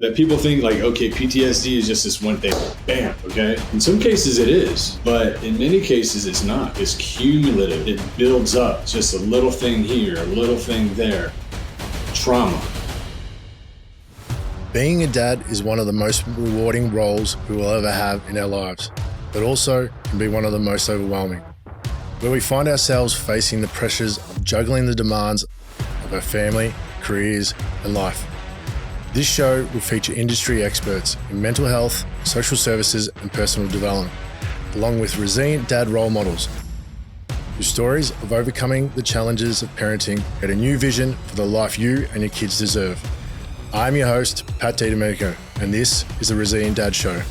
that people think like, okay, PTSD is just this one thing, bam, okay? In some cases it is, but in many cases it's not. It's cumulative. It builds up. It's just a little thing here, a little thing there. Trauma. Being a dad is one of the most rewarding roles we will ever have in our lives, but also can be one of the most overwhelming, where we find ourselves facing the pressures of juggling the demands of our family, careers, and life. This show will feature industry experts in mental health, social services, and personal development, along with resilient dad role models whose stories of overcoming the challenges of parenting get a new vision for the life you and your kids deserve. I'm your host, Pat DiDomenico, and this is the Resilient Dad Show.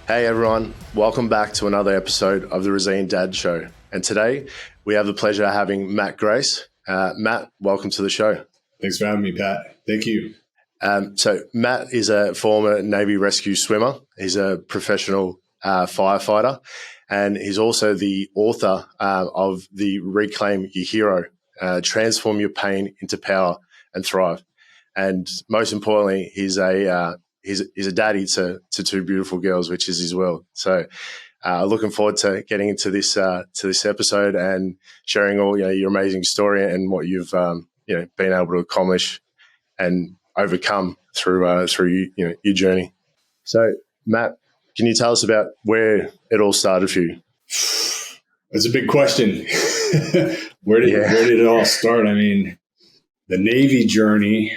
Hey everyone, welcome back to another episode of the Resilient Dad Show. And today we have the pleasure of having Matt Grace. Matt, welcome to the show. Thanks for having me, Pat. Thank you. So Matt is a former Navy rescue swimmer. He's a professional firefighter, and he's also the author of the Reclaim Your Hero, Transform Your Pain into Power and Thrive. And most importantly, he's a daddy to two beautiful girls, which is his world. So looking forward to getting into this episode and sharing all your amazing story and what you've been able to accomplish and overcome through your journey. So, Matt, can you tell us about where it all started for you? That's a big question. Where did it all start? I mean, the Navy journey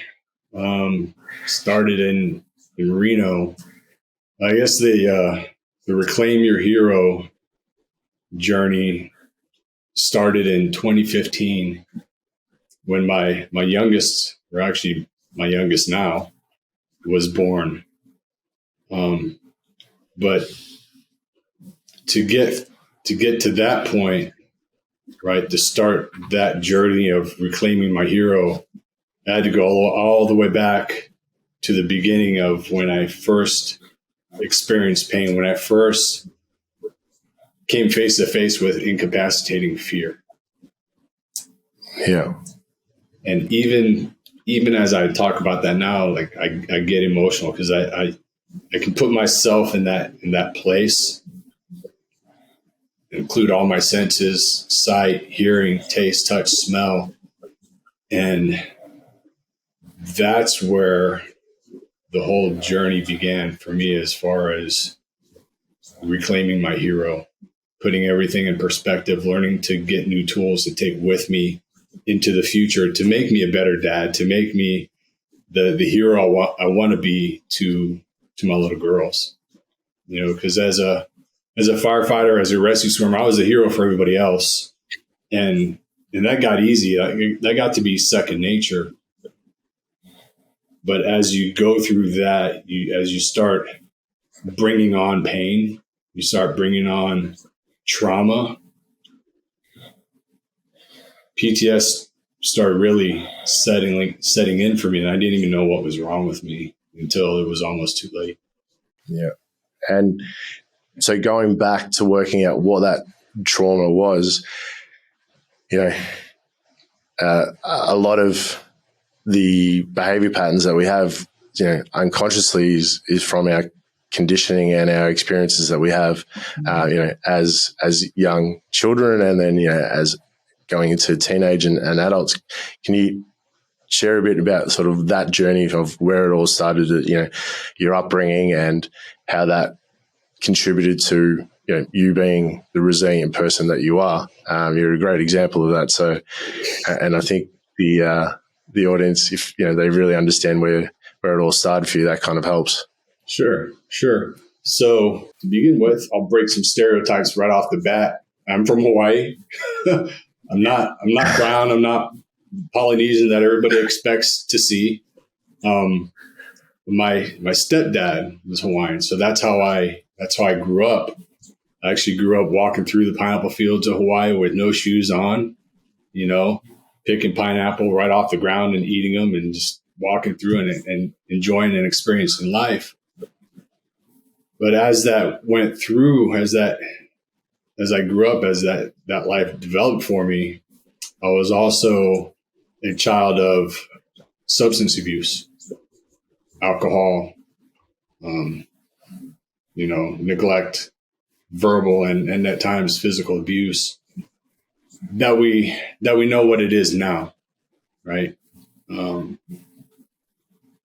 started in Reno. I guess the Reclaim Your Hero journey started in 2015 when my youngest, or actually my youngest now, was born. But to get to that point, right, to start that journey of reclaiming my hero, I had to go all the way back to the beginning of when I first experienced pain, when I first came face to face with incapacitating fear. Yeah. And even as I talk about that now, like I get emotional because I can put myself in that place, include all my senses, sight, hearing, taste, touch, smell. And that's where the whole journey began for me as far as reclaiming my hero, putting everything in perspective, learning to get new tools to take with me into the future to make me a better dad, to make me the hero I want to be to my little girls. Because as a firefighter, as a rescue swimmer, I was a hero for everybody else. And that got easy. That got to be second nature. But as you go through that, as you start bringing on pain, you start bringing on trauma, PTS started really setting in for me, and I didn't even know what was wrong with me until it was almost too late. Yeah. And so going back to working out what that trauma was, a lot of the behavior patterns that we have, unconsciously is from our conditioning and our experiences that we have, as young children, and then, as going into teenage and adults. Can you share a bit about sort of that journey of where it all started, your upbringing and how that contributed to, you being the resilient person that you are? You're a great example of that. So, and I think the audience, if they really understand where it all started for you, that kind of helps. Sure. So to begin with, I'll break some stereotypes right off the bat. I'm from Hawaii. I'm not brown. I'm not Polynesian that everybody expects to see. My stepdad was Hawaiian, so that's how I grew up. I actually grew up walking through the pineapple fields of Hawaii with no shoes on, picking pineapple right off the ground and eating them, and just walking through and enjoying and experiencing life. But as that went through, as I grew up, as that life developed for me, I was also a child of substance abuse, alcohol, neglect, verbal and at times physical abuse, that we know what it is now, right?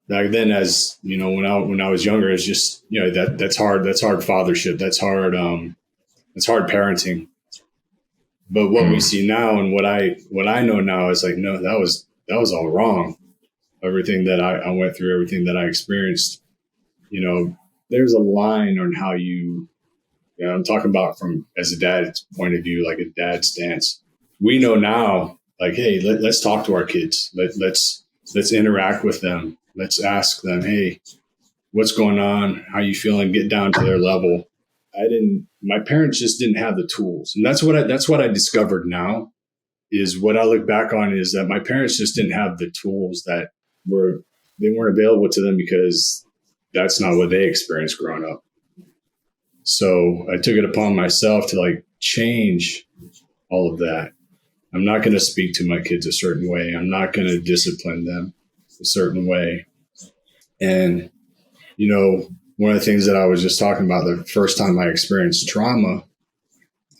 Back then, as you know, when I was younger, it's just, that's hard fathership, that's hard parenting. But what we see now and what I know now is like, no, that was all wrong. Everything that I went through, everything that I experienced, there's a line on how I'm talking about from as a dad's point of view, like a dad stance. We know now, like, hey, let's talk to our kids. Let's interact with them. Let's ask them, hey, what's going on? How you feeling? Get down to their level. My parents just didn't have the tools. And that's what I discovered now, is what I look back on is that my parents just didn't have the tools they weren't available to them because that's not what they experienced growing up. So I took it upon myself to like change all of that. I'm not going to speak to my kids a certain way. I'm not going to discipline them a certain way. And, one of the things that I was just talking about the first time I experienced trauma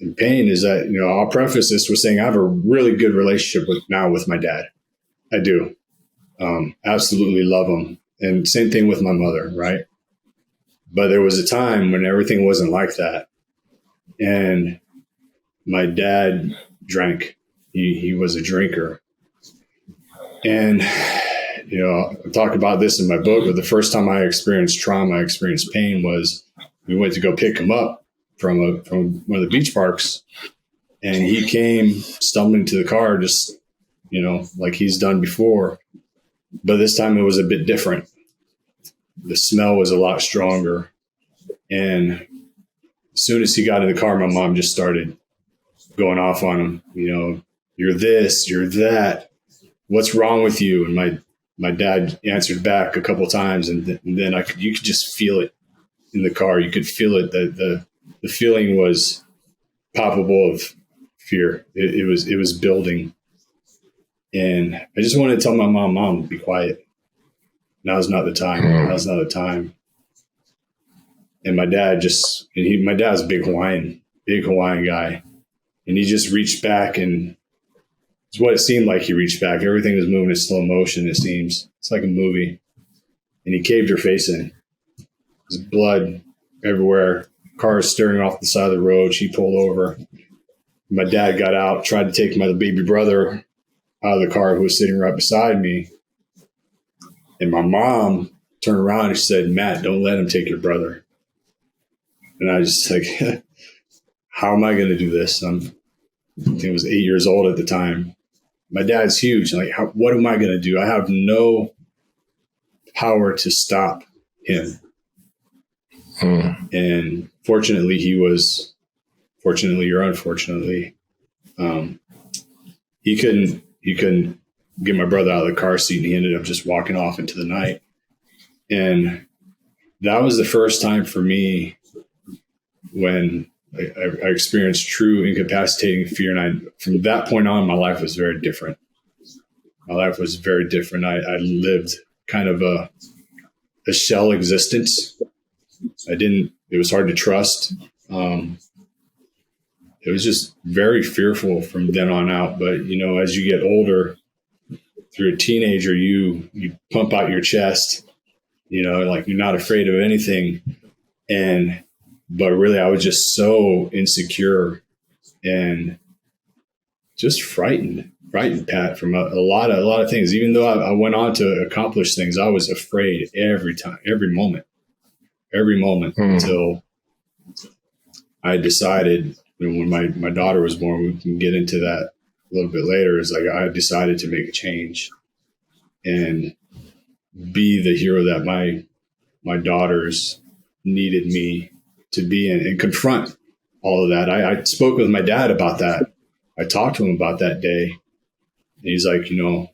and pain is that, I'll preface this with saying I have a really good relationship with my dad. I do. Absolutely love him. And same thing with my mother, right? But there was a time when everything wasn't like that. And my dad drank. He was a drinker. And, I talk about this in my book, but the first time I experienced trauma, I experienced pain was we went to go pick him up from one of the beach parks. And he came stumbling to the car, just, like he's done before. But this time it was a bit different. The smell was a lot stronger. And as soon as he got in the car, my mom just started going off on him. You're this, you're that. What's wrong with you? And my dad answered back a couple of times. And then you could just feel it in the car. You could feel it. The feeling was palpable of fear. It was building. And I just wanted to tell my mom, be quiet. Now's not the time. Now's not the time. And my dad my dad's a big Hawaiian guy. And he just reached back, and it's what it seemed like. He reached back. Everything was moving in slow motion, it seems. It's like a movie. And he caved her face in. There's blood everywhere. Car is steering off the side of the road. She pulled over. My dad got out, tried to take my baby brother out of the car, who was sitting right beside me. And my mom turned around and she said, Matt, don't let him take your brother. And I was just like, how am I going to do this? I think I was 8 years old at the time. My dad's huge. Like, what am I going to do? I have no power to stop him. And fortunately or unfortunately, he couldn't get my brother out of the car seat, and he ended up just walking off into the night. And that was the first time for me when I experienced true incapacitating fear. And from that point on, my life was very different. I lived kind of a shell existence. It was hard to trust. It was just very fearful from then on out. But, as you get older, through a teenager, you pump out your chest, like you're not afraid of anything. But really, I was just so insecure and just frightened, Pat, from a lot of things. Even though I went on to accomplish things, I was afraid every time, every moment, until I decided, when my daughter was born, we can get into that a little bit later, is like I decided to make a change and be the hero that my daughters needed me to be and confront all of that. I spoke with my dad about that. I talked to him about that day. And he's like, and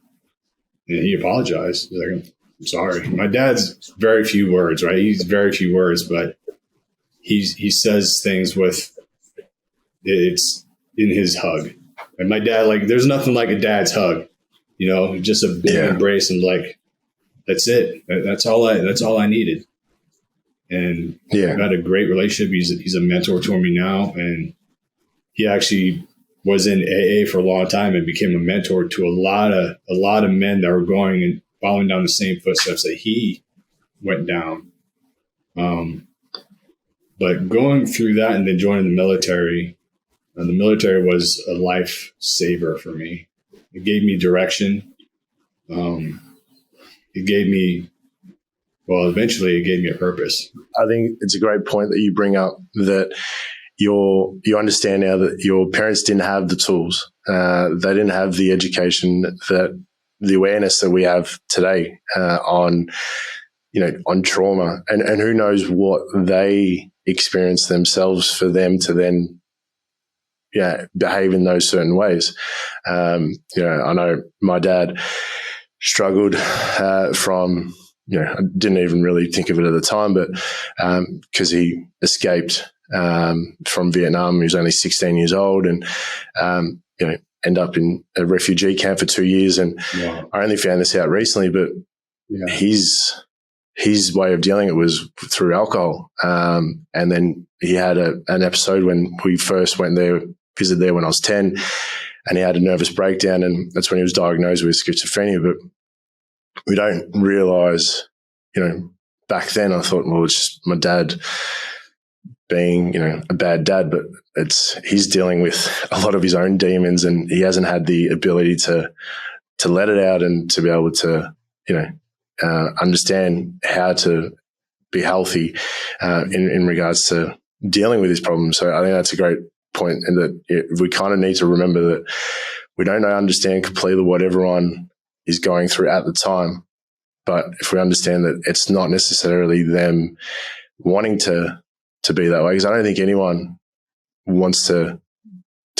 he apologized. He's like, I'm sorry. My dad's very few words, right? He's very few words, but he says things it's in his hug. And my dad, like, there's nothing like a dad's hug, just a big embrace and like, that's it. That's all I needed. And I've had a great relationship. He's a mentor to me now. And he actually was in AA for a long time and became a mentor to a lot of men that were going and following down the same footsteps that he went down. But going through that and then joining the military was a lifesaver for me. It gave me direction. Eventually it gave me a purpose. I think it's a great point that you bring up, that you understand now that your parents didn't have the tools. They didn't have the education, that the awareness that we have today on trauma, and who knows what they experienced themselves for them to then behave in those certain ways. I know my dad struggled from, I didn't even really think of it at the time, but because he escaped from Vietnam, he was only 16 years old, and end up in a refugee camp for 2 years. And I only found this out recently, but his way of dealing it was through alcohol. And then he had an episode when we first visited there when I was 10, and he had a nervous breakdown, and that's when he was diagnosed with schizophrenia. But we don't realize, back then I thought, well, it's just my dad being, a bad dad, but he's dealing with a lot of his own demons, and he hasn't had the ability to let it out and to be able to, understand how to be healthy in regards to dealing with his problems. So I think that's a great point, and that we kind of need to remember that we don't understand completely what everyone is going through at the time. But if we understand that it's not necessarily them wanting to be that way, because I don't think anyone wants to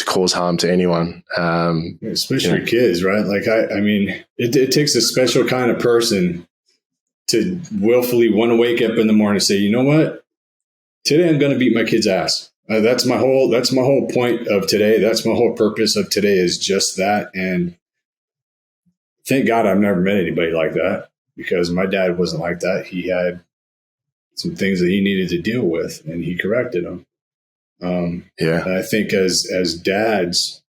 cause harm to anyone. Especially kids, right? Like, I mean, it takes a special kind of person to willfully want to wake up in the morning and say, you know what? Today I'm going to beat my kid's ass. That's my whole point of today. That's my whole purpose of today, is just that. And thank God I've never met anybody like that, because my dad wasn't like that. He had some things that he needed to deal with, and he corrected them. And I think as dads,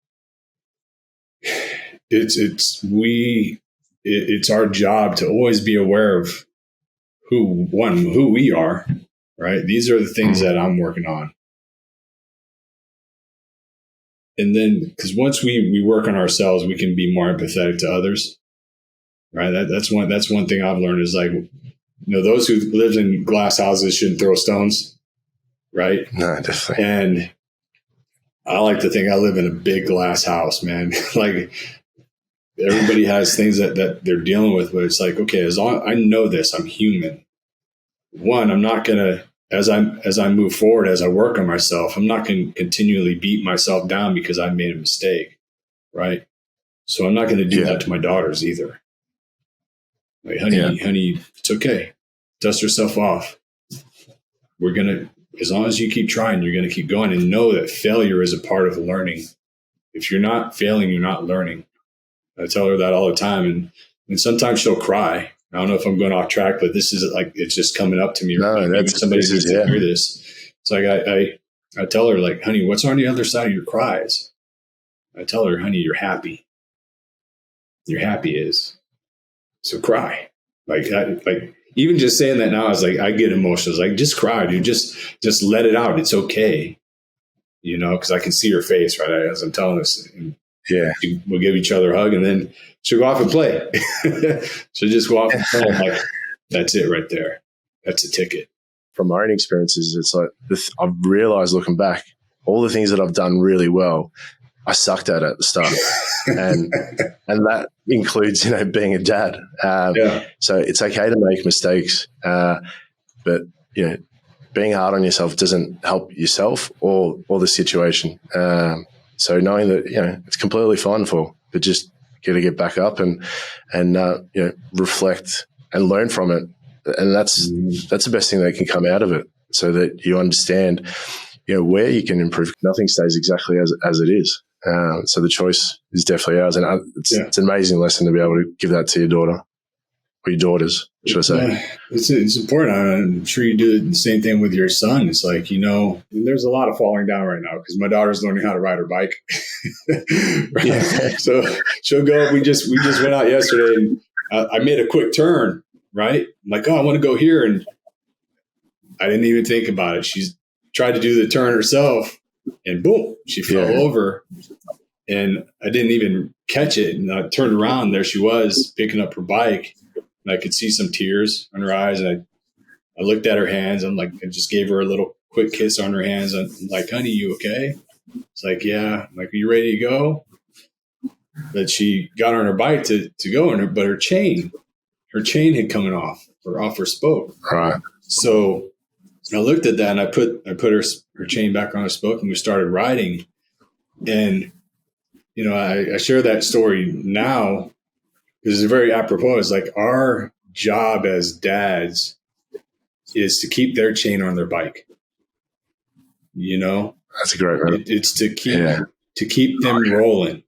it's our job to always be aware of who we are, right? These are the things that I'm working on. And then, because once we work on ourselves, we can be more empathetic to others, right? That's one thing I've learned, is like, those who live in glass houses shouldn't throw stones, right? No, definitely. And I like to think I live in a big glass house, man. Like, everybody has things that they're dealing with, but it's like, okay, as long I know this, I'm human. One, I'm not gonna, as I move forward, as I work on myself, I'm not going to continually beat myself down because I made a mistake, right? So I'm not going to do that to my daughters either. Like, honey, it's okay. Dust yourself off. We're going to, as long as you keep trying, you're going to keep going, and know that failure is a part of learning. If you're not failing, you're not learning. I tell her that all the time. And sometimes she'll cry. I don't know if I'm going off track, but this is like, it's just coming up to me. No, maybe somebody needs to hear this. It's like, I tell her, like, honey, what's on the other side of your cries? I tell her, honey, you're happy. You're happy is. So cry. Like even just saying that now, I was like, I get emotional. Like, just cry, dude. Just let it out. It's okay. Because I can see her face, right, as I'm telling this. We'll give each other a hug, and then she'll go off and play. She'll just go off and play. I'm like, that's it right there. That's a ticket. From my own experiences, it's like, I've realized, looking back, all the things that I've done really well, I sucked at the start. and that includes, being a dad. So it's okay to make mistakes. But, being hard on yourself doesn't help yourself or the situation. So knowing that, it's completely fine but just got to get back up and reflect and learn from it. And that's the best thing that can come out of it, so that you understand, where you can improve. Nothing stays exactly as it is. So the choice is definitely ours. And it's an amazing lesson to be able to give that to your daughter. your daughters, should I say? It's important. I'm sure you do the same thing with your son. It's like, there's a lot of falling down right now because my daughter's learning how to ride her bike. Right? Yeah. So she'll go. We just went out yesterday, and I made a quick turn. Right, I'm like, oh, I want to go here, and I didn't even think about it. She's tried to do the turn herself, and boom, she fell over, and I didn't even catch it. And I turned around, there she was picking up her bike, and I could see some tears in her eyes. And I looked at her hands. I'm like, I just gave her a little quick kiss on her hands. I'm like, honey, you okay? It's like, yeah. I'm like, are you ready to go? But she got on her bike to go, but her chain had coming off her spoke. Right. So I looked at that, and I put her chain back on her spoke, and we started riding. And I share that story now because it's very apropos. It's like our job as dads is to keep their chain on their bike. That's a great one. It's to keep them rolling,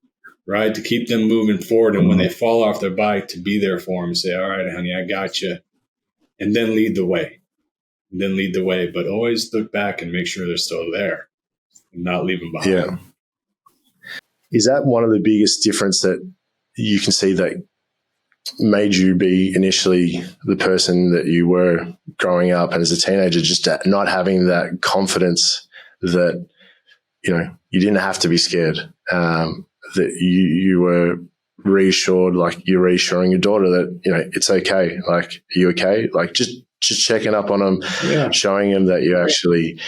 right? To keep them moving forward. And when they fall off their bike, to be there for them and say, all right, honey, I got you. And then lead the way. But always look back and make sure they're still there and not leave them behind. Yeah. Is that one of the biggest difference that you can see that made you be initially the person that you were growing up and as a teenager, just not having that confidence that, you didn't have to be scared, that you were reassured, like you're reassuring your daughter that, it's okay. Like, are you okay? Like just checking up on them, showing them that you actually,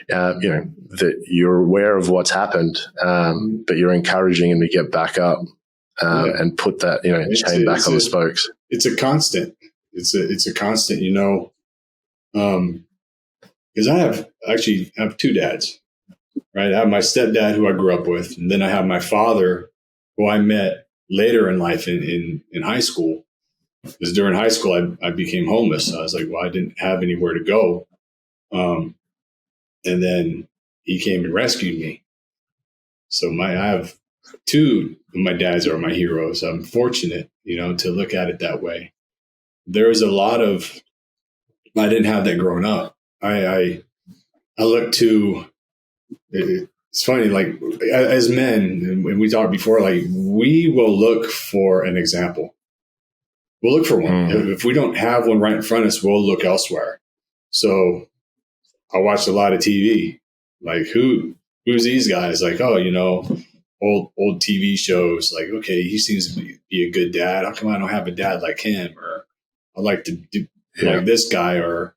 that you're aware of what's happened, but you're encouraging them to get back up and put that, chain back on the spokes. It's a constant. It's a constant, because I have two dads, right? I have my stepdad who I grew up with, and then I have my father who I met later in life in high school. Because during high school, I became homeless. I was like, well, I didn't have anywhere to go. And then he came and rescued me. So I have two of my dads are my heroes. I'm fortunate, to look at it that way. There's a lot of, I didn't have that growing up. I look to, it's funny, like as men, and we talked before, like we will look for an example. We'll look for one. If we don't have one right in front of us, we'll look elsewhere. So I watched a lot of TV. Like who's these guys? Like, oh, old TV shows. Like, okay, he seems to be a good dad. How come I don't have a dad like him? Or I like to do like this guy, or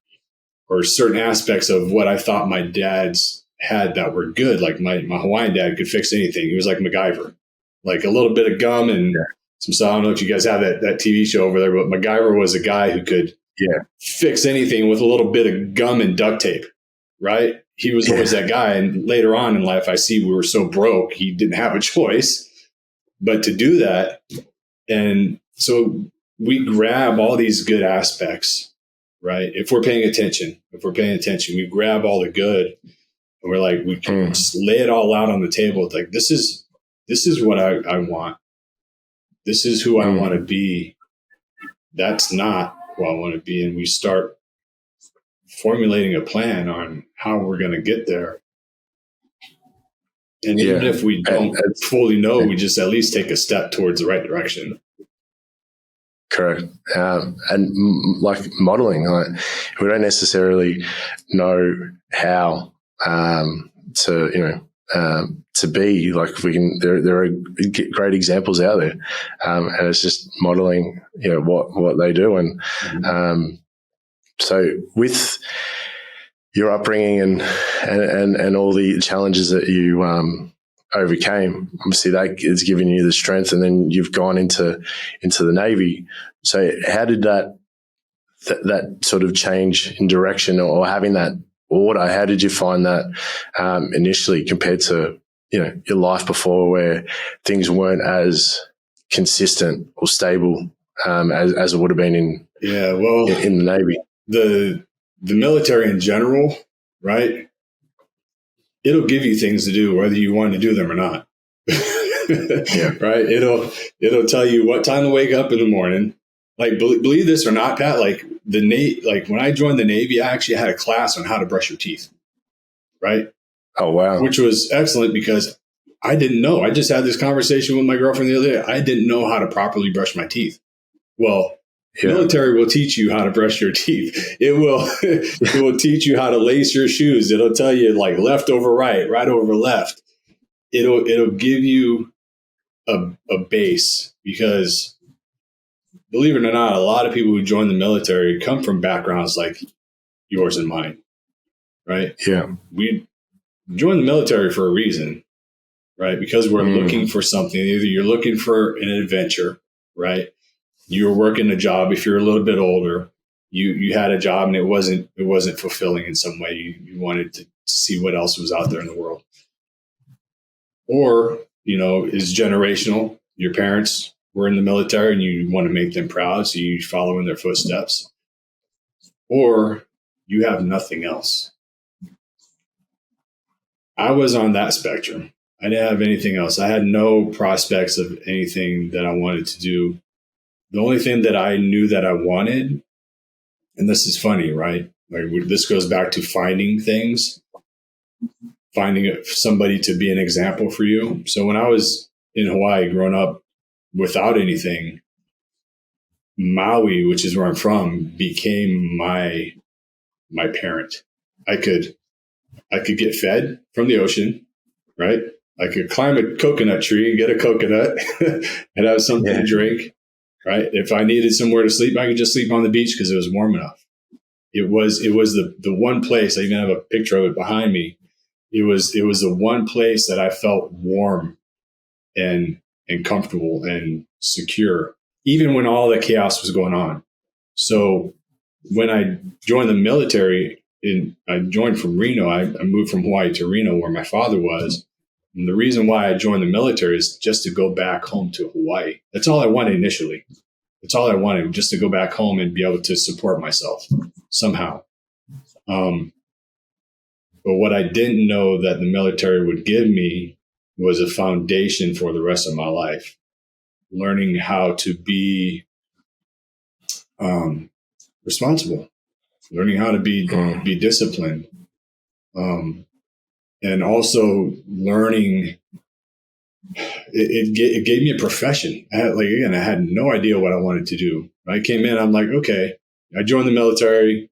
certain aspects of what I thought my dads had that were good. Like my Hawaiian dad could fix anything. He was like MacGyver, like a little bit of gum and so I don't know if you guys have that TV show over there, but MacGyver was a guy who could fix anything with a little bit of gum and duct tape, right? He was always that guy. And later on in life, I see we were so broke, he didn't have a choice but to do that. And so we grab all these good aspects, right? If we're paying attention, we grab all the good and we're like, we can just lay it all out on the table. It's like, this is what I want. This is who I want to be. That's not who I want to be. And we start formulating a plan on how we're going to get there. And even if we don't fully know, we just at least take a step towards the right direction. Correct. Like modeling, like we don't necessarily know how to be like we can. There are great examples out there, and it's just modeling, what they do. And so with your upbringing and all the challenges that you overcame, obviously that has given you the strength, and then you've gone into the Navy. So how did that sort of change in direction, or having that order? How did you find that initially compared to your life before, where things weren't as consistent or stable as it would have been in the Navy? The military in general, right? It'll give you things to do, whether you want to do them or not. Right? It'll tell you what time to wake up in the morning. Like, believe this or not, Pat, like like when I joined the Navy, I actually had a class on how to brush your teeth, right? Oh, wow. Which was excellent because I didn't know. I just had this conversation with my girlfriend the other day. I didn't know how to properly brush my teeth. Well, military will teach you how to brush your teeth. It will teach you how to lace your shoes. It'll tell you like left over right, right over left. It'll give you a base, because believe it or not, a lot of people who join the military come from backgrounds like yours and mine, right? Yeah. We join the military for a reason, right? Because we're looking for something. Either you're looking for an adventure, right? You were working a job. If you're a little bit older, you had a job and it wasn't fulfilling in some way. You wanted to see what else was out there in the world. Or, is generational. Your parents were in the military and you want to make them proud, so you follow in their footsteps. Or you have nothing else. I was on that spectrum. I didn't have anything else. I had no prospects of anything that I wanted to do. The only thing that I knew that I wanted, and this is funny, right? Like, this goes back to finding things, finding somebody to be an example for you. So when I was in Hawaii growing up without anything, Maui, which is where I'm from, became my parent. I could get fed from the ocean, right? I could climb a coconut tree and get a coconut and have something to drink, right? If I needed somewhere to sleep, I could just sleep on the beach because it was warm enough. It was the one place. I even have a picture of it behind me. It was the one place that I felt warm and comfortable and secure, even when all the chaos was going on. So when I joined the military, I joined from Reno. I moved from Hawaii to Reno, where my father was. And the reason why I joined the military is just to go back home to Hawaii. That's all I wanted initially. That's all I wanted, just to go back home and be able to support myself somehow. But what I didn't know that the military would give me was a foundation for the rest of my life, learning how to be responsible, learning how to be disciplined, and also learning. It gave me a profession. I had no idea what I wanted to do. I came in, I'm like, okay. I joined the military.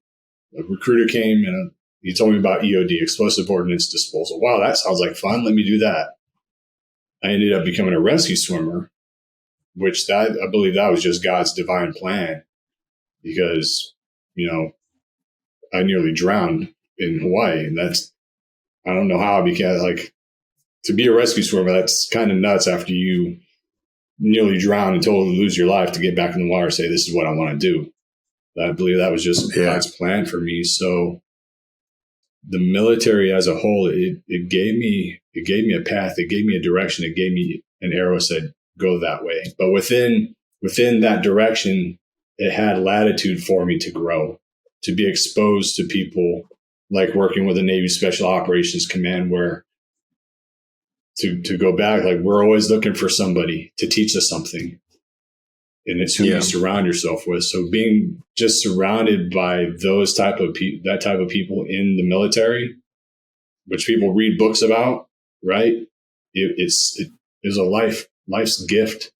A recruiter came and he told me about EOD, explosive ordnance disposal. Wow, that sounds like fun. Let me do that. I ended up becoming a rescue swimmer, which I believe that was just God's divine plan, because, I nearly drowned in Hawaii. And I don't know how, because to be a rescue swimmer, that's kind of nuts after you nearly drown and totally lose your life, to get back in the water and say, this is what I want to do. I believe that was just God's plan for me. So the military as a whole, it gave me a path. It gave me a direction. It gave me an arrow, said, go that way. But within that direction, it had latitude for me to grow, to be exposed to people, like working with the Navy Special Operations Command, where to go back, like, we're always looking for somebody to teach us something. And it's who you surround yourself with. So being just surrounded by that type of people in the military, which people read books about, right? It is a life's gift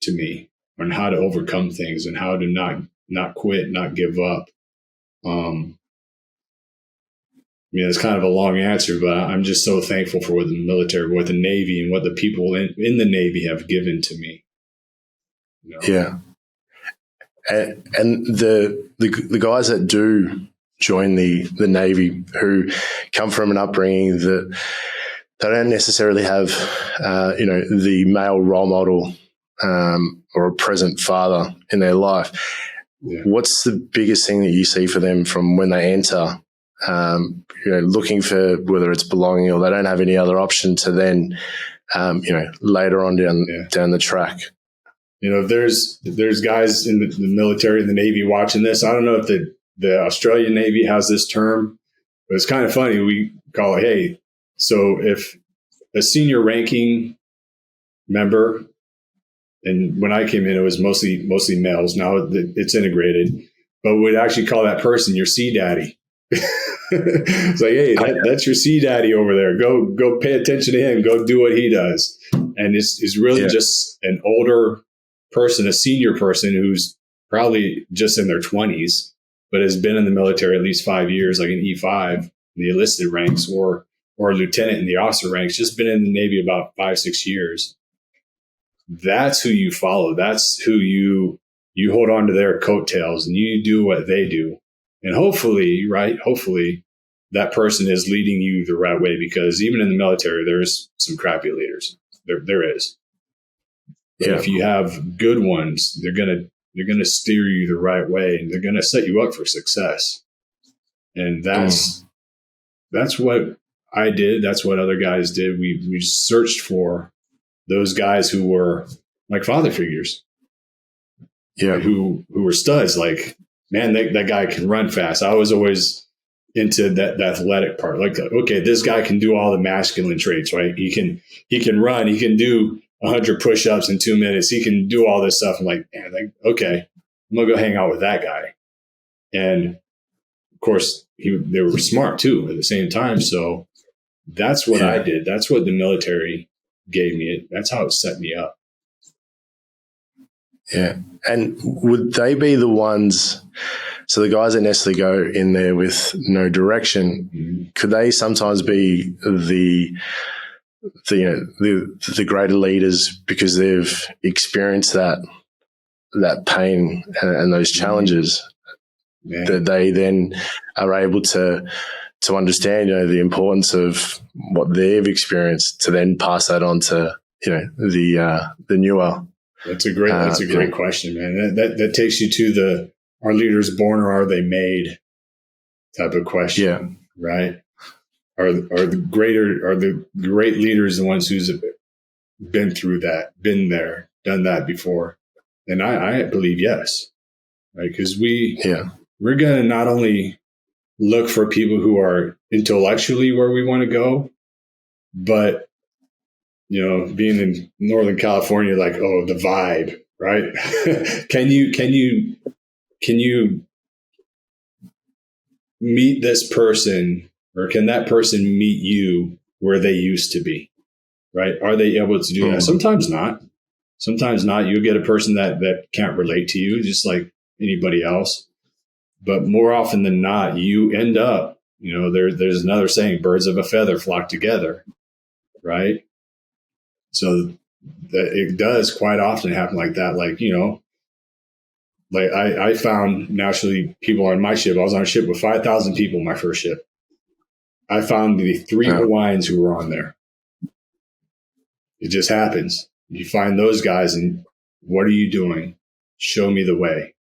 to me on how to overcome things and how to not quit, not give up. It's kind of a long answer, but I'm just so thankful for what the military, what the Navy, and what the people in the Navy have given to me. Yeah. And the guys that do join the Navy, who come from an upbringing that they don't necessarily have, the male role model or a present father in their life. Yeah. What's the biggest thing that you see for them from when they enter, looking for whether it's belonging or they don't have any other option to then, later on down the track? There's guys in the military and the Navy watching this. I don't know if the Australian Navy has this term, but it's kind of funny. We call it, hey, so if a senior ranking member And when I came in, it was mostly males. Now it's integrated, but we'd actually call that person your sea daddy. It's like, hey, that's your sea daddy over there. Go pay attention to him. Go do what he does. And it's really just an older person, a senior person who's probably just in their 20s, but has been in the military at least 5 years, like an E5, the enlisted ranks, or a lieutenant in the officer ranks, just been in the Navy about 5-6 years. That's who you follow. That's who you hold on to their coattails and you do what they do. And hopefully that person is leading you the right way, because even in the military, there's some crappy leaders. There is. But if you have good ones, they're gonna steer you the right way, and they're gonna set you up for success. And that's what I did. That's what other guys did. We searched for those guys who were like father figures. Yeah, who were studs. Like, man, that guy can run fast. I was always into that athletic part. Like, okay, this guy can do all the masculine traits, right? He can run. He can do 100 push-ups in 2 minutes. He can do all this stuff. I'm like, man, okay, I'm gonna go hang out with that guy. And of course, they were smart too at the same time. So that's what I did. That's what the military gave me. That's how it set me up. Yeah. And would they be the ones, so the guys that Nestle go in there with no direction, could they sometimes be the greater leaders because they've experienced that pain and those challenges, that they then are able to understand, the importance of what they've experienced, to then pass that on to, the newer. That's a great question, man. That takes you to are leaders born or are they made type of question, right? Are the great leaders the ones who's been through that, been there, done that before? And I believe yes, right? Because we're going to not only look for people who are intellectually where we want to go, but being in Northern California, like, oh, the vibe, right? Can you meet this person, or can that person meet you where they used to be, right? Are they able to do that? Sometimes not. You'll get a person that can't relate to you, just like anybody else. But more often than not, you end up, there's another saying, birds of a feather flock together, right? So it does quite often happen like that. Like, like I found naturally people on my ship. I was on a ship with 5,000 people, my first ship. I found the 3 Hawaiians who were on there. It just happens. You find those guys and what are you doing? Show me the way.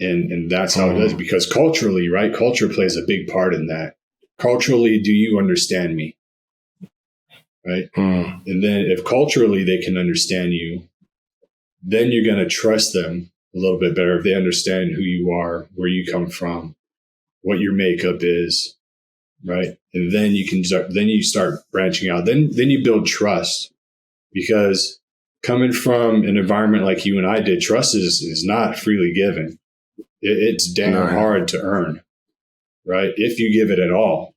And that's how it is, because culturally, right? Culture plays a big part in that. Culturally, do you understand me? Right. And then if culturally they can understand you, then you're going to trust them a little bit better if they understand who you are, where you come from, what your makeup is. Right. And then you start branching out. Then you build trust, because coming from an environment like you and I did, trust is not freely given. It's damn hard to earn. Right. If you give it at all.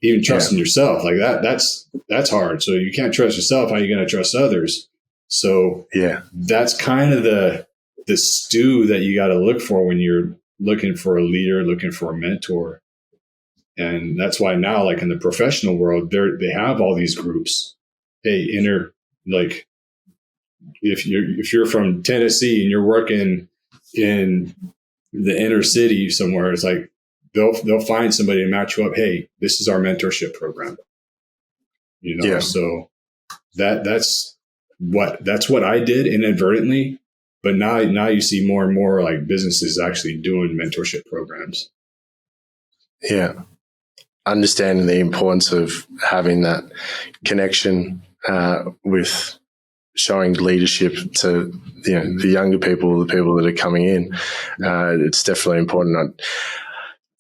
Even trusting yourself, like that's hard. So you can't trust yourself. How are you going to trust others? So that's kind of the stew that you got to look for when you're looking for a leader, looking for a mentor. And that's why now, like in the professional world, they have all these groups. Hey, like if you're from Tennessee and you're working in the inner city somewhere, it's like, They'll find somebody to match you up. Hey, this is our mentorship program. So that's what I did inadvertently. But now you see more and more like businesses actually doing mentorship programs. Yeah, understanding the importance of having that connection with showing leadership to the younger people, the people that are coming in. It's definitely important.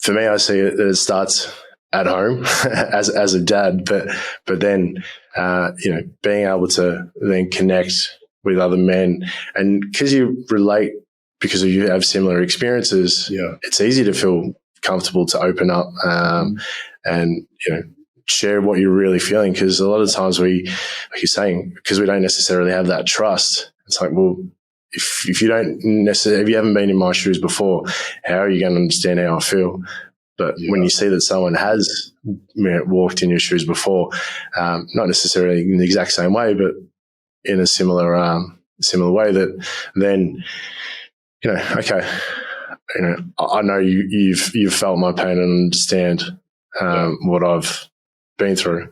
For me, I see it that it starts at home as a dad, but then being able to then connect with other men, and because you relate, because you have similar experiences, it's easy to feel comfortable to open up and share what you're really feeling. Because a lot of times we, like you're saying, because we don't necessarily have that trust, it's like, well, if you don't necessarily, if you haven't been in my shoes before, how are you going to understand how I feel? But when you see that someone has walked in your shoes before, not necessarily in the exact same way, but in a similar way, that then okay, I know you've felt my pain and understand what I've been through.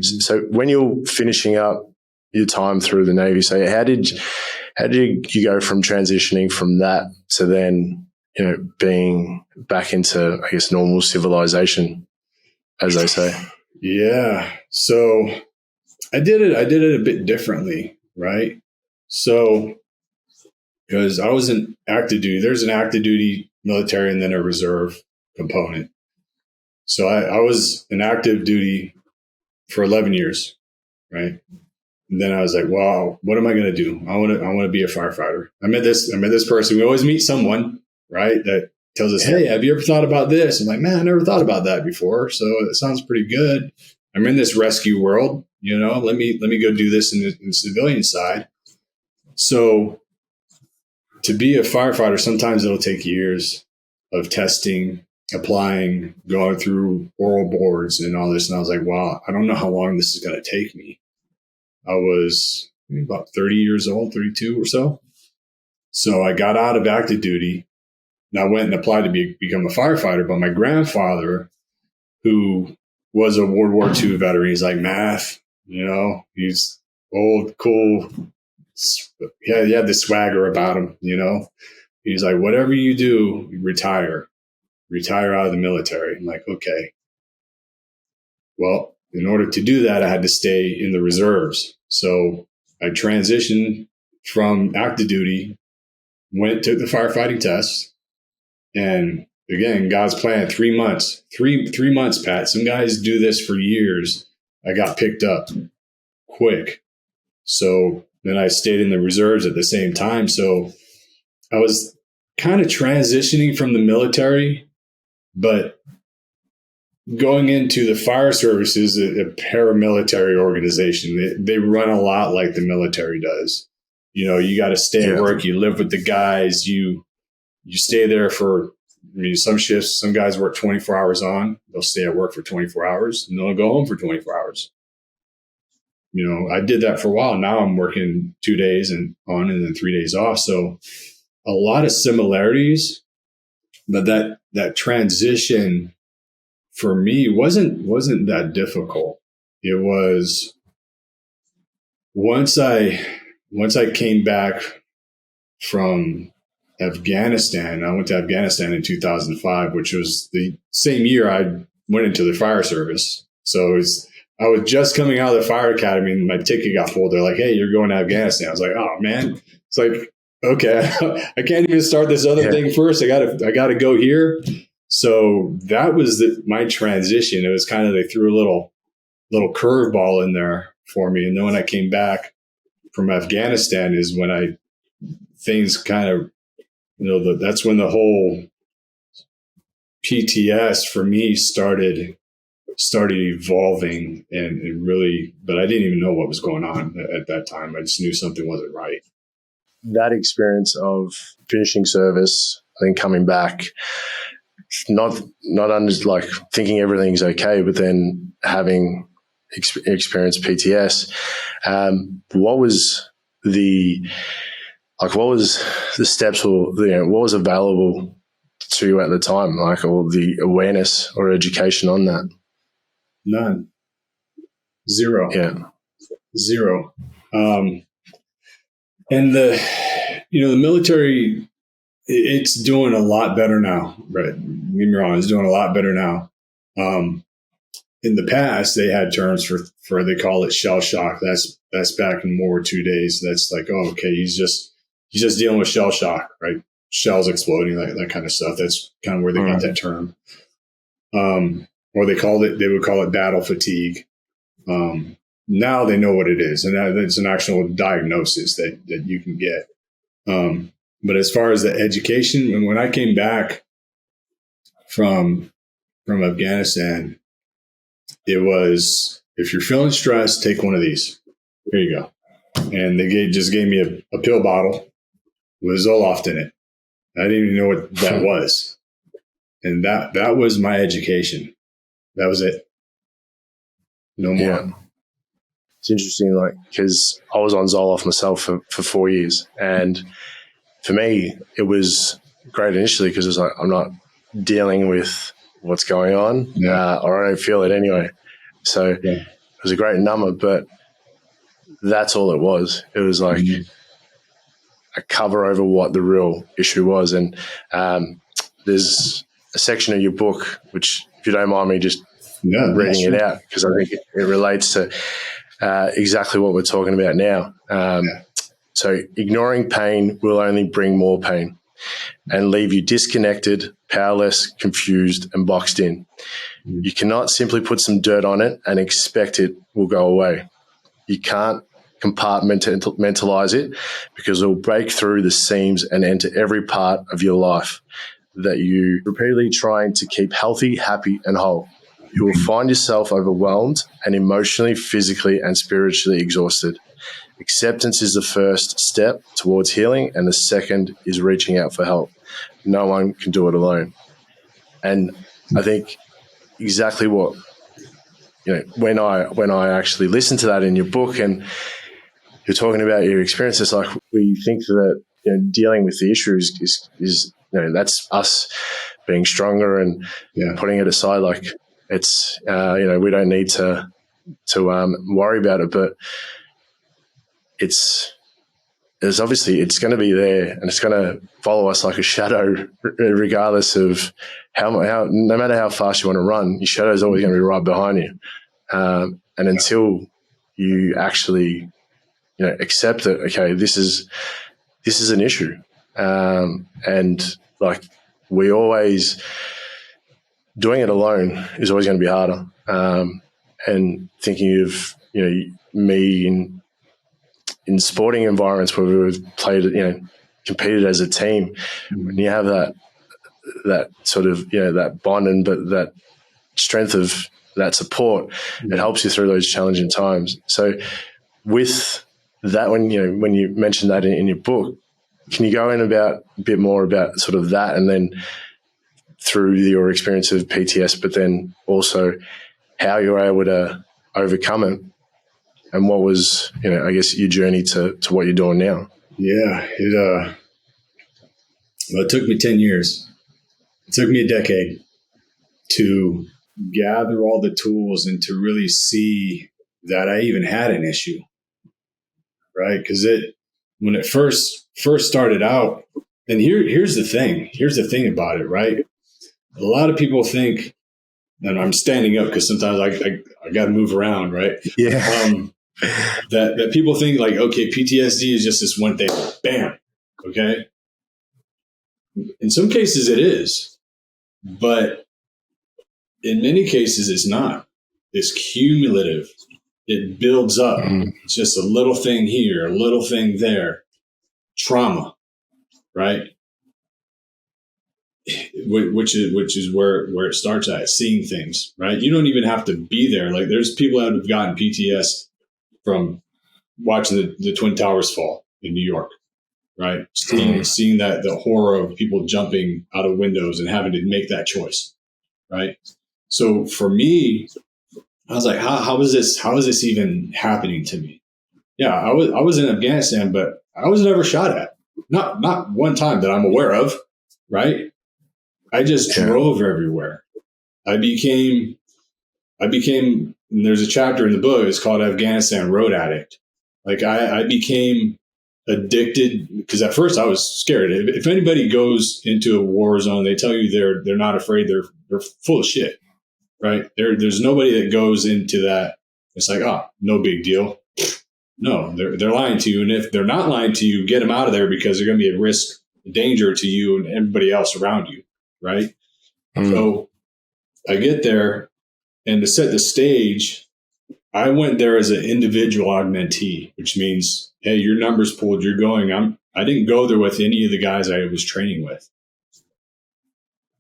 So when you're finishing up your time through the Navy, so how did you go from transitioning from that to then being back into, I guess, normal civilization, as they say? Yeah. So I did it a bit differently, right? So because I was in active duty, there's an active duty military and then a reserve component. So I was in active duty for 11 years, right? And then I was like, wow, what am I going to do? I want to be a firefighter. I met this person. We always meet someone, right, that tells us, hey, have you ever thought about this? I'm like, man, I never thought about that before. So it sounds pretty good. I'm in this rescue world, let me go do this in the civilian side. So to be a firefighter, sometimes it'll take years of testing, applying, going through oral boards and all this. And I was like, wow, I don't know how long this is going to take me. I was about 30 years old, 32 or so. So I got out of active duty and I went and applied to become a firefighter. But my grandfather, who was a World War II veteran, he's like, math, he's old, cool. Yeah, he had this swagger about him, He's like, whatever you do, you retire out of the military. I'm like, okay. Well, in order to do that, I had to stay in the reserves. So I transitioned from active duty, took the firefighting test, and again, God's plan, 3 months, three months, Pat. Some guys do this for years. I got picked up quick. So then I stayed in the reserves at the same time. So I was kind of transitioning from the military, but going into the fire service is a paramilitary organization. They run a lot like the military does. You got to stay at work. You live with the guys. You stay there for, some shifts, some guys work 24 hours on. They'll stay at work for 24 hours and they'll go home for 24 hours. I did that for a while. Now I'm working 2 days and on and then 3 days off. So a lot of similarities, but that transition for me wasn't that difficult. It was once I came back from Afghanistan. I went to Afghanistan in 2005, which was the same year I went into the fire service. So I was just coming out of the fire academy and my ticket got pulled. They're like, hey, you're going to Afghanistan. I was like, oh man. It's like, okay, I can't even start this other thing first. I gotta go here. So that was my transition. It was kind of, they threw a little curveball in there for me. And then when I came back from Afghanistan is when things kind of, that's when the whole PTS for me started evolving and really, but I didn't even know what was going on at that time. I just knew something wasn't right. That experience of finishing service, then coming back, not under like thinking everything's okay, but then having experienced PTS. What was the steps, or what was available to you at the time, like, or the awareness or education on that? None. Zero. Yeah. Zero. And the military, it's doing a lot better now, right? Don't get me wrong, it's doing a lot better now. In the past, they had terms for they call it shell shock. That's back in World War II days. That's like, oh, okay, he's just dealing with shell shock, right? Shells exploding, that kind of stuff. That's kind of where they got that term. Or they would call it battle fatigue. now they know what it is, and that's an actual diagnosis that you can get. But as far as the education, and when I came back from Afghanistan, it was, if you're feeling stressed, take one of these. Here you go. And they just gave me a pill bottle with Zoloft in it. I didn't even know what that was. And that was my education. That was it. No more. Yeah. It's interesting, like, because I was on Zoloft myself for 4 years. And for me, it was great initially because it was like, I'm not dealing with what's going on, or I don't feel it anyway. So it was a great number, but that's all it was. It was like a cover over what the real issue was. And there's a section of your book, which, if you don't mind me just reading it out, because I think it relates to exactly what we're talking about now. So ignoring pain will only bring more pain and leave you disconnected, powerless, confused, and boxed in. You cannot simply put some dirt on it and expect it will go away. You can't compartmentalize it, because it will break through the seams and enter every part of your life that you repeatedly trying to keep healthy, happy, and whole. You will find yourself overwhelmed and emotionally, physically, and spiritually exhausted. Acceptance is the first step towards healing, and the second is reaching out for help. No one can do it alone. And I think exactly what, when I actually listened to that in your book, and you're talking about your experience, it's like we think that dealing with the issues is that's us being stronger and putting it aside. Like it's we don't need to worry about it, but it's obviously it's going to be there, and it's going to follow us like a shadow, regardless of how no matter how fast you want to run, your shadow is always going to be right behind you. And until you actually accept that, okay, this is an issue, and like we always doing it alone is always going to be harder. And thinking of me in sporting environments where we've played, competed as a team, when you have that sort of that bond and but that strength of that support, it helps you through those challenging times. So with that, when you mentioned that in your book, can you go in a bit more about sort of that, and then through your experience of PTS, but then also how you were able to overcome it, and what was I guess your journey to what you're doing now? Yeah, it took me 10 years. It took me a decade to gather all the tools and to really see that I even had an issue, right? Because when it first started out, and here's the thing about it, right? A lot of people think, and I'm standing up because sometimes I got to move around, right? Yeah. That people think like, okay, PTSD is just this one thing, bam, okay? In some cases it is, but in many cases it's not. It's cumulative. It builds up. It's just a little thing here, a little thing there. Trauma, right? Which is where it starts at, seeing things, right? You don't even have to be there. Like there's people that have gotten PTS from watching the Twin Towers fall in New York, right? Seeing that the horror of people jumping out of windows and having to make that choice, right? So for me, I was like, how is this even happening to me? Yeah, I was in Afghanistan, but I was never shot at. Not one time that I'm aware of, right? I just drove everywhere. I became, and there's a chapter in the book, it's called Afghanistan Road Addict. Like I became addicted because at first I was scared. If anybody goes into a war zone, they tell you they're not afraid. They're full of shit, right? There's nobody that goes into that. It's like, oh, no big deal. No, they're lying to you. And if they're not lying to you, get them out of there because they're going to be a risk, danger to you and everybody else around you, right? So I get there, and to set the stage, I went there as an individual augmentee, which means, hey, your number's pulled, you're going. I didn't go there with any of the guys I was training with.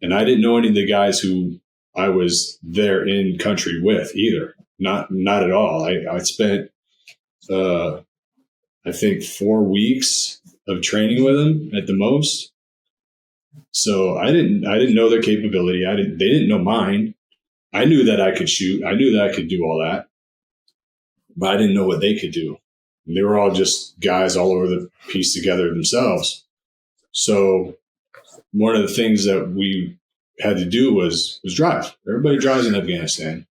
And I didn't know any of the guys who I was there in country with either. Not at all. I spent, I think 4 weeks of training with them at the most. So I didn't know their capability. They didn't know mine. I knew that I could shoot. I knew that I could do all that, but I didn't know what they could do. And they were all just guys all over the piece together themselves. So one of the things that we had to do was drive. Everybody drives in Afghanistan.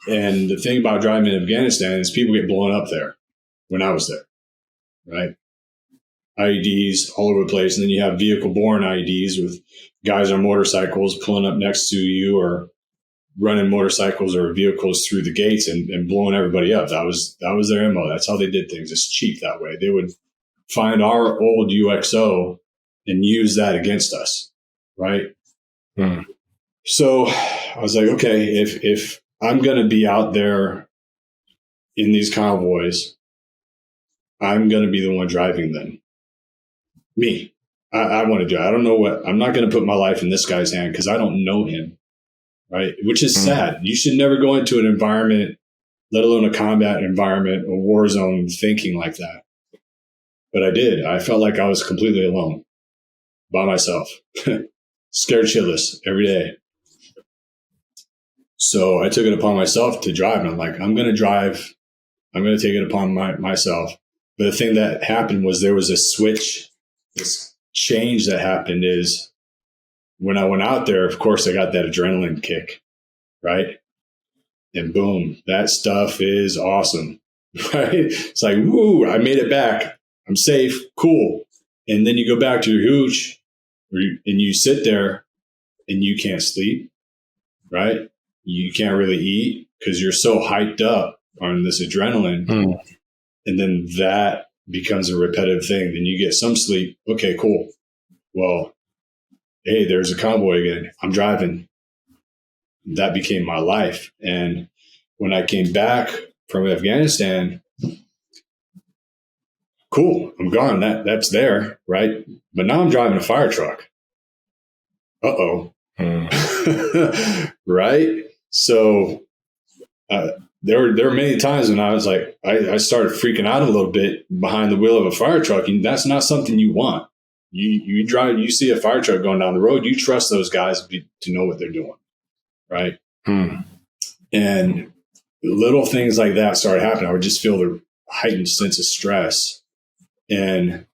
And the thing about driving in Afghanistan is people get blown up there when I was there, right? IEDs all over the place. And then you have vehicle-borne IEDs with guys on motorcycles pulling up next to you or running motorcycles or vehicles through the gates and blowing everybody up. That was their MO. That's how they did things. It's cheap that way. They would find our old UXO and use that against us, right? So I was like, okay, if I'm going to be out there in these convoys, I'm going to be the one driving them. Me. I want to do it. I don't know what, I'm not going to put my life in this guy's hand because I don't know him, right? Which is sad. You should never go into an environment, let alone a combat environment, a war zone, thinking like that. But I did. I felt like I was completely alone, by myself, scared shitless every day. So I took it upon myself to drive. And I'm like, I'm going to drive. I'm going to take it upon myself. But the thing that happened was there was a switch, this change that happened is when I went out there, of course, I got that adrenaline kick, right? And boom, that stuff is awesome, right? It's like, woo, I made it back. I'm safe. Cool. And then you go back to your hooch and you sit there and you can't sleep, right? You can't really eat because you're so hyped up on this adrenaline. And then that becomes a repetitive thing. Then you get some sleep. Okay, cool. Well, hey, there's a convoy again. I'm driving. That became my life. And when I came back from Afghanistan, cool, I'm gone. That's there, right? But now I'm driving a fire truck. Uh-oh. Right? So there were many times when I was like, I started freaking out a little bit behind the wheel of a fire truck. And that's not something you want. You drive, you see a fire truck going down the road, you trust those guys to know what they're doing, right? And little things like that started happening. I would just feel the heightened sense of stress. And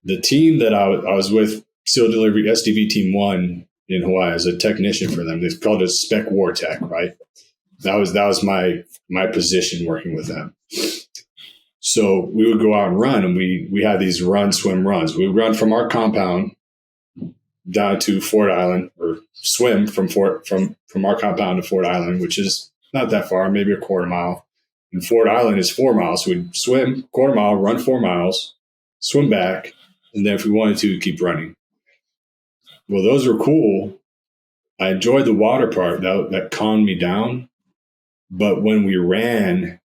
the team that I was with, SEAL Delivery SDV Team 1 in Hawaii, as a technician for them. They called it Spec War Tech, right? That was my position working with them. So we would go out and run, and we had these swim runs. We would run from our compound down to Fort Island, or swim from our compound to Fort Island, which is not that far, maybe a quarter mile. And Fort Island is 4 miles. So we'd swim quarter mile, run 4 miles, swim back, and then if we wanted to, keep running. Well, those were cool. I enjoyed the water part. That calmed me down. But when we ran,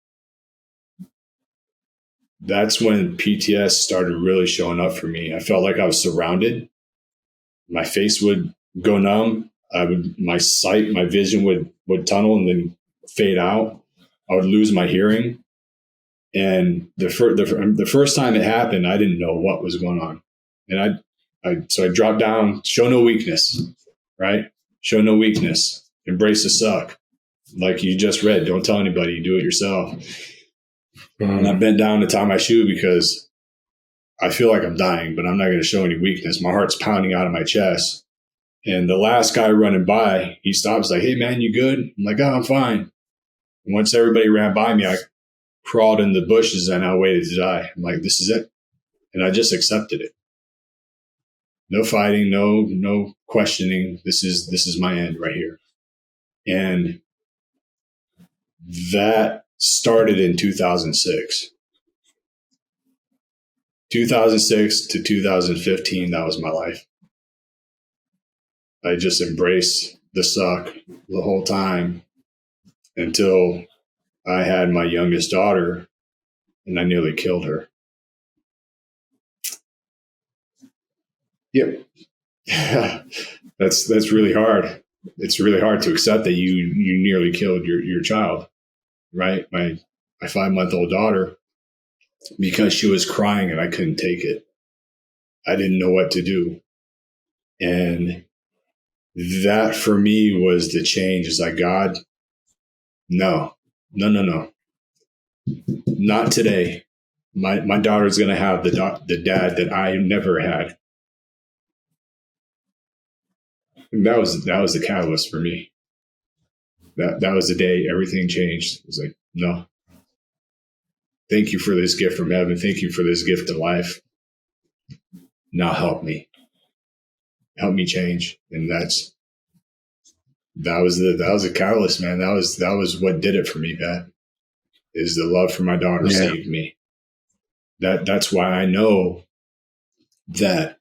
that's when PTS started really showing up for me. I felt like I was surrounded. My face would go numb. My sight, my vision would tunnel and then fade out. I would lose my hearing. And the first time it happened, I didn't know what was going on. And so I dropped down, show no weakness, right? Show no weakness. Embrace the suck. Like you just read, don't tell anybody, do it yourself. And I bent down to tie my shoe because I feel like I'm dying, but I'm not going to show any weakness. My heart's pounding out of my chest. And the last guy running by, he stops like, hey man, you good? I'm like, oh, I'm fine. And once everybody ran by me, I crawled in the bushes and I waited to die. I'm like, this is it. And I just accepted it. No fighting, no questioning. This is my end right here. And that started in 2006. 2006 to 2015, that was my life. I just embraced the suck the whole time until I had my youngest daughter and I nearly killed her. Yep. That's really hard. It's really hard to accept that you nearly killed your child, right? My 5-month-old daughter, because she was crying and I couldn't take it. I didn't know what to do. And that for me was the change. It's like, God, no, not today. My daughter's going to have the dad that I never had. And that was the catalyst for me. That was the day everything changed. It was like, no, thank you for this gift from heaven. Thank you for this gift of life. Now help me change. And that was the catalyst, man. That was what did it for me, Pat, is the love for my daughter saved me. That's why I know that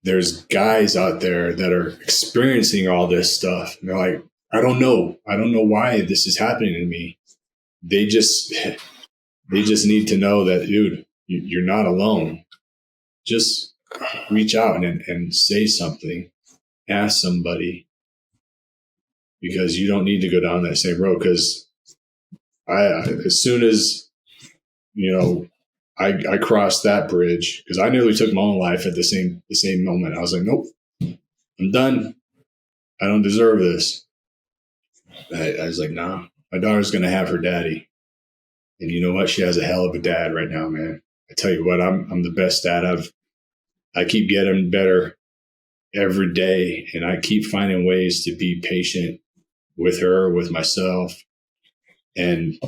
there's guys out there that are experiencing all this stuff. And they're like, I don't know why this is happening to me. They just need to know that, dude, you're not alone. Just reach out and say something, ask somebody, because you don't need to go down that same road. Because as soon as, I crossed that bridge, because I nearly took my own life at the same moment. I was like, nope, I'm done. I don't deserve this. I was like, nah, my daughter's going to have her daddy. And you know what? She has a hell of a dad right now, man. I tell you what, I'm the best dad. I keep getting better every day, and I keep finding ways to be patient with her, with myself. And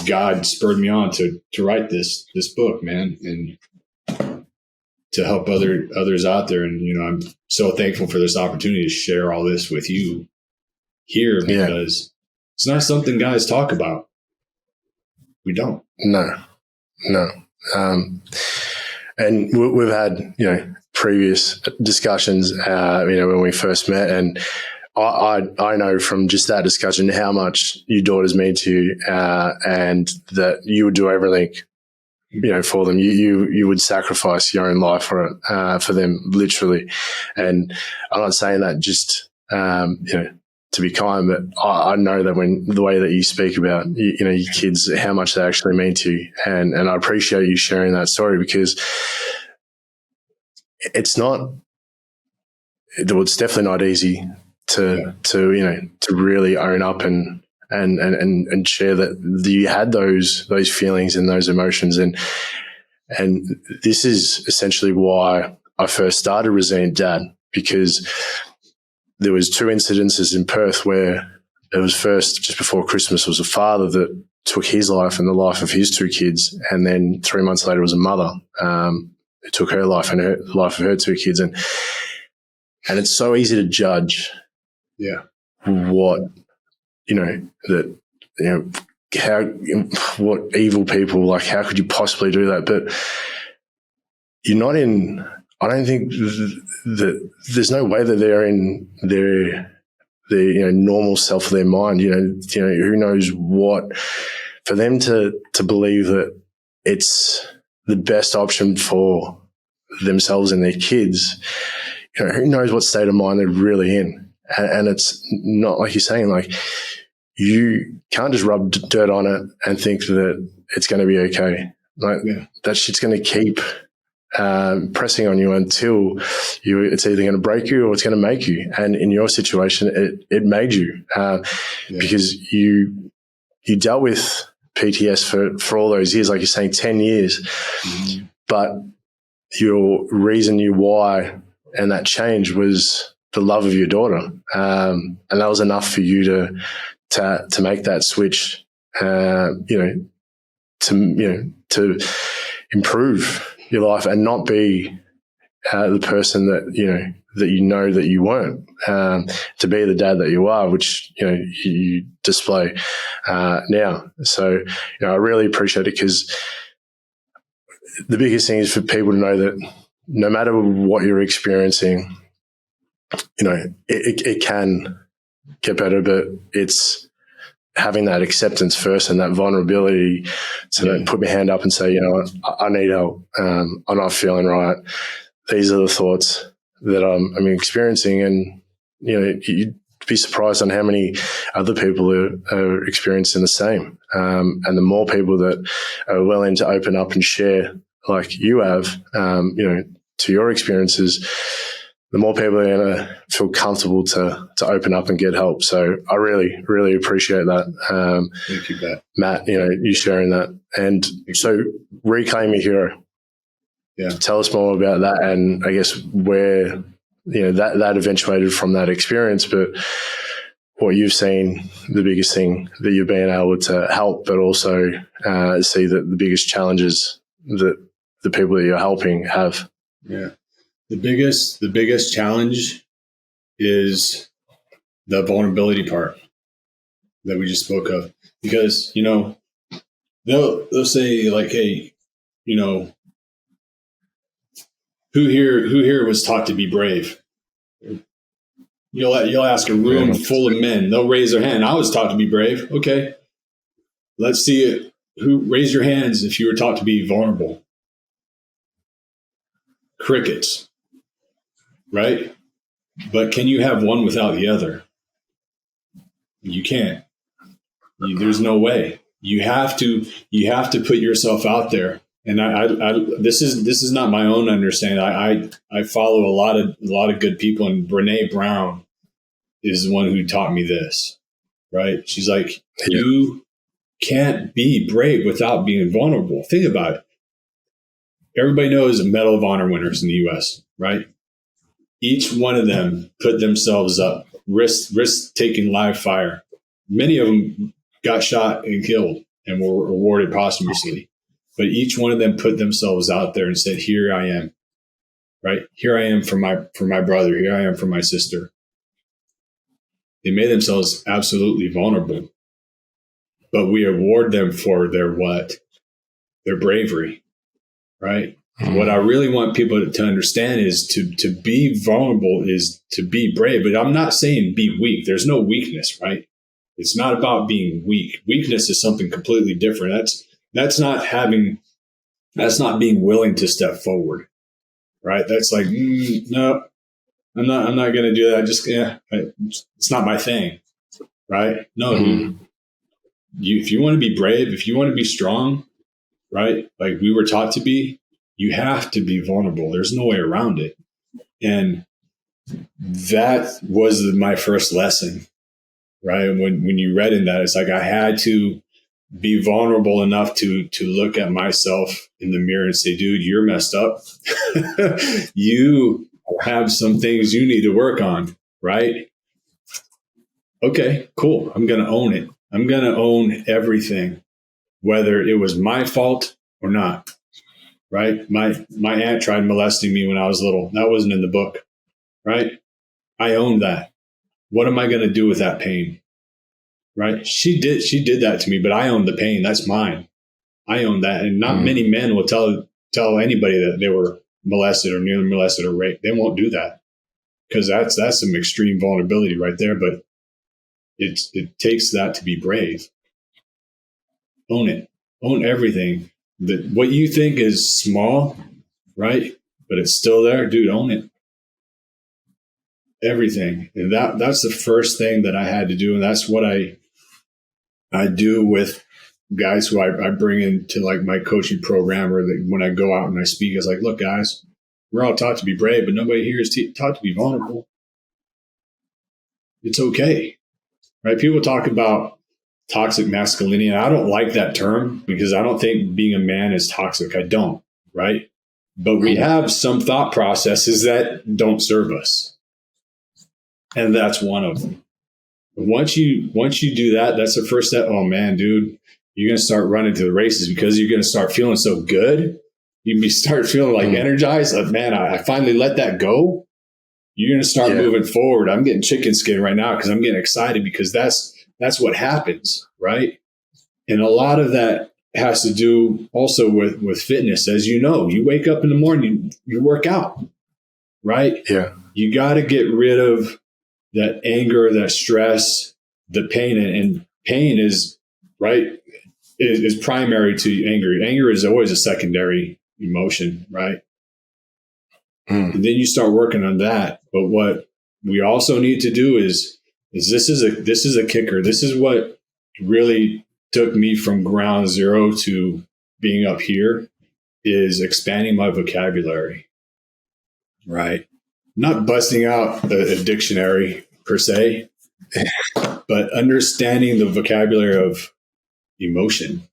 God spurred me on to write this book, man, and to help others out there. And, I'm so thankful for this opportunity to share all this with you here, because it's not something guys talk about. We don't. No. And we've had, previous discussions, when we first met, and I know from just that discussion how much your daughters mean to you, and that you would do everything, for them. You would sacrifice your own life for it, for them, literally. And I'm not saying that just, to be kind, but I know that when the way that you speak about, your kids, how much they actually mean to you. And I appreciate you sharing that story, because it's definitely not easy to really own up and share that you had those feelings and those emotions. And this is essentially why I first started Resilient Dad, because there was 2 incidences in Perth where it was first, just before Christmas, was a father that took his life and the life of his 2 kids. And then 3 months later was a mother who took her life and the life of her 2 kids. And it's so easy to judge what, what evil people, like, how could you possibly do that? But you're not in, I don't think that there's no way that they're in their normal self of their mind. Who knows what, for them to believe that it's the best option for themselves and their kids. Who knows what state of mind they're really in, and it's not like you're saying, like, you can't just rub dirt on it and think that it's going to be okay. Like, that shit's going to keep pressing on you until it's either going to break you or it's going to make you. And in your situation, it made you, because you dealt with PTS for all those years, like you're saying, 10 years, but your reason, your why, and that change was the love of your daughter, and that was enough for you to make that switch, to improve your life and not be the person that you weren't, to be the dad that you are, which you display now. So I really appreciate it, because the biggest thing is for people to know that no matter what you're experiencing, it can get better, but it's having that acceptance first and that vulnerability to put my hand up and say, I need help. I'm not feeling right. These are the thoughts that I'm experiencing. And, you'd be surprised on how many other people are experiencing the same. And the more people that are willing to open up and share like you have, to your experiences, the more people are going to feel comfortable to open up and get help. So I really, really appreciate that. Thank you, Matt, you sharing that. And so Reclaim Your Hero. Yeah. Tell us more about that, and I guess where, that eventuated from that experience, but what you've seen, the biggest thing that you've been able to help, but also see that the biggest challenges that the people that you're helping have. Yeah. The biggest challenge is the vulnerability part that we just spoke of, because, they'll say like, hey, who here was taught to be brave? You'll ask a room full of men. They'll raise their hand. I was taught to be brave. Okay. Let's see it. Who raise your hands if you were taught to be vulnerable? Crickets. Right? But can you have one without the other? You can't. There's no way. You have to put yourself out there. And this is not my own understanding. I follow a lot of good people, and Brene Brown is the one who taught me this. Right? She's like, you can't be brave without being vulnerable. Think about it. Everybody knows Medal of Honor winners in the U.S., right? Each one of them put themselves up, risk taking live fire. Many of them got shot and killed and were awarded posthumously. But each one of them put themselves out there and said, here I am, right? Here I am for my brother. Here I am for my sister. They made themselves absolutely vulnerable. But we award them for their what? Their bravery, right? Mm-hmm. What I really want people to understand is to be vulnerable is to be brave. But I'm not saying be weak. There's no weakness, right? It's not about being weak. Weakness is something completely different. That's not being willing to step forward, right? That's like, no, I'm not going to do that. It's not my thing, right? No, dude. If you want to be brave, if you want to be strong, right? Like we were taught to be, you have to be vulnerable. There's no way around it. And that was my first lesson, right? When you read in that, it's like I had to be vulnerable enough to look at myself in the mirror and say, dude, you're messed up. You have some things you need to work on, right? Okay, cool. I'm going to own it. I'm going to own everything, whether it was my fault or not, right? My aunt tried molesting me when I was little. That wasn't in the book, right? I owned that. What am I going to do with that pain? Right? She did that to me, but I own the pain. That's mine. I own that. And not many men will tell anybody that they were molested or nearly molested or raped. They won't do that because that's some extreme vulnerability right there. But it takes that to be brave. Own it. Own everything. What you think is small, right? But it's still there, dude. Own it. Everything. And that's the first thing that I had to do, and that's what I do with guys who I bring into like my coaching program, or when I go out and I speak, it's like, look, guys, we're all taught to be brave, but nobody here is taught to be vulnerable. It's okay, right? People talk about toxic masculinity, and I don't like that term because I don't think being a man is toxic. I don't, right? But we have some thought processes that don't serve us, and that's one of them. Once you do that, that's the first step. Oh man, dude, you're going to start running to the races because you're going to start feeling so good. You start feeling like energized. Like, man, I finally let that go. You're going to start moving forward. I'm getting chicken skin right now because I'm getting excited because that's what happens, right? And a lot of that has to do also with fitness. As you know, you wake up in the morning, you work out, right? Yeah. You got to get rid of that anger, that stress, the pain. And pain is right is primary to anger. Anger is always a secondary emotion, right? And then you start working on that. But what we also need to do is this is a kicker. This is what really took me from ground zero to being up here, is expanding my vocabulary, right? Not busting out a dictionary per se, but understanding the vocabulary of emotion.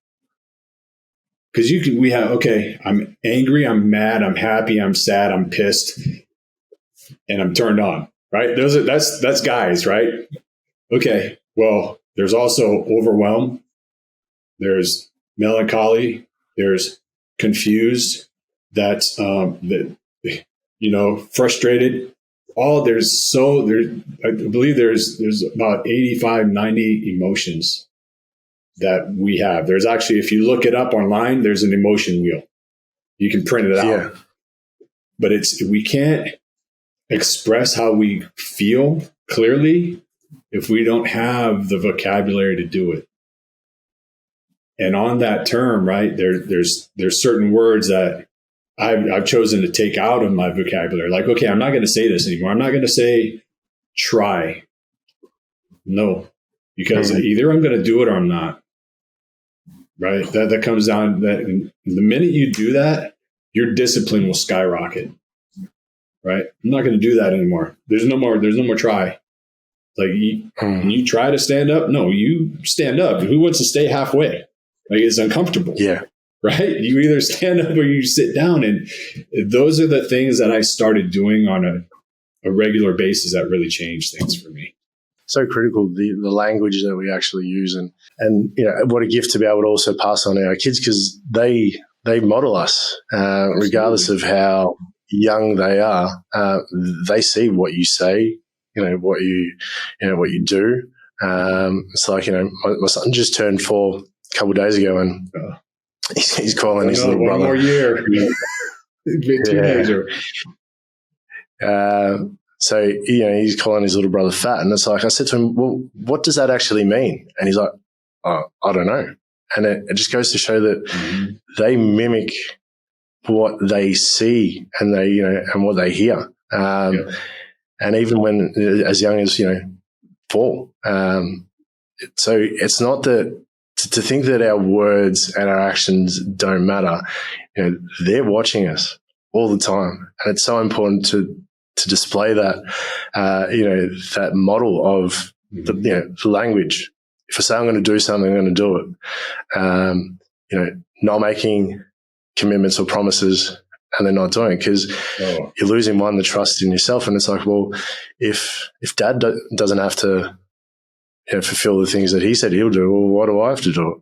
Because I'm angry, I'm mad, I'm happy, I'm sad, I'm pissed, and I'm turned on, right? That's guys, right? Okay, well, there's also overwhelm, there's melancholy, there's confused, that's frustrated. I believe there's about 85, 90 emotions that we have. There's actually, if you look it up online, there's an emotion wheel. You can print it out. Yeah. But we can't express how we feel clearly if we don't have the vocabulary to do it. And on that term, right, there's certain words that I've chosen to take out of my vocabulary. Like, okay, I'm not going to say this anymore. I'm not going to say try. No, because either I'm going to do it or I'm not. Right. That comes down that the minute you do that, your discipline will skyrocket. Right. I'm not going to do that anymore. There's no more try. Like you try to stand up. No, you stand up. Who wants to stay halfway? Like, it's uncomfortable. Yeah. Right. You either stand up or you sit down. And those are the things that I started doing on a regular basis that really changed things for me. So critical, the language that we actually use, and what a gift to be able to also pass on to our kids, because they model us, regardless of how young they are. They see what you say, what you do. It's like, my son just turned 4 a couple of days ago, and he's calling his little brother. 1 more year, big teenager. So, he's calling his little brother fat. And it's like, I said to him, well, what does that actually mean? And he's like, oh, I don't know. And it just goes to show that they mimic what they see and and what they hear. And even when as young as, 4. So it's not that to think that our words and our actions don't matter. They're watching us all the time. And it's so important to display that, that model of the language. If I say I'm going to do something, I'm going to do it. Not making commitments or promises and then not doing it, because you're losing the trust in yourself. And it's like, well, if Dad doesn't have to fulfill the things that he said he'll do, well, why do I have to do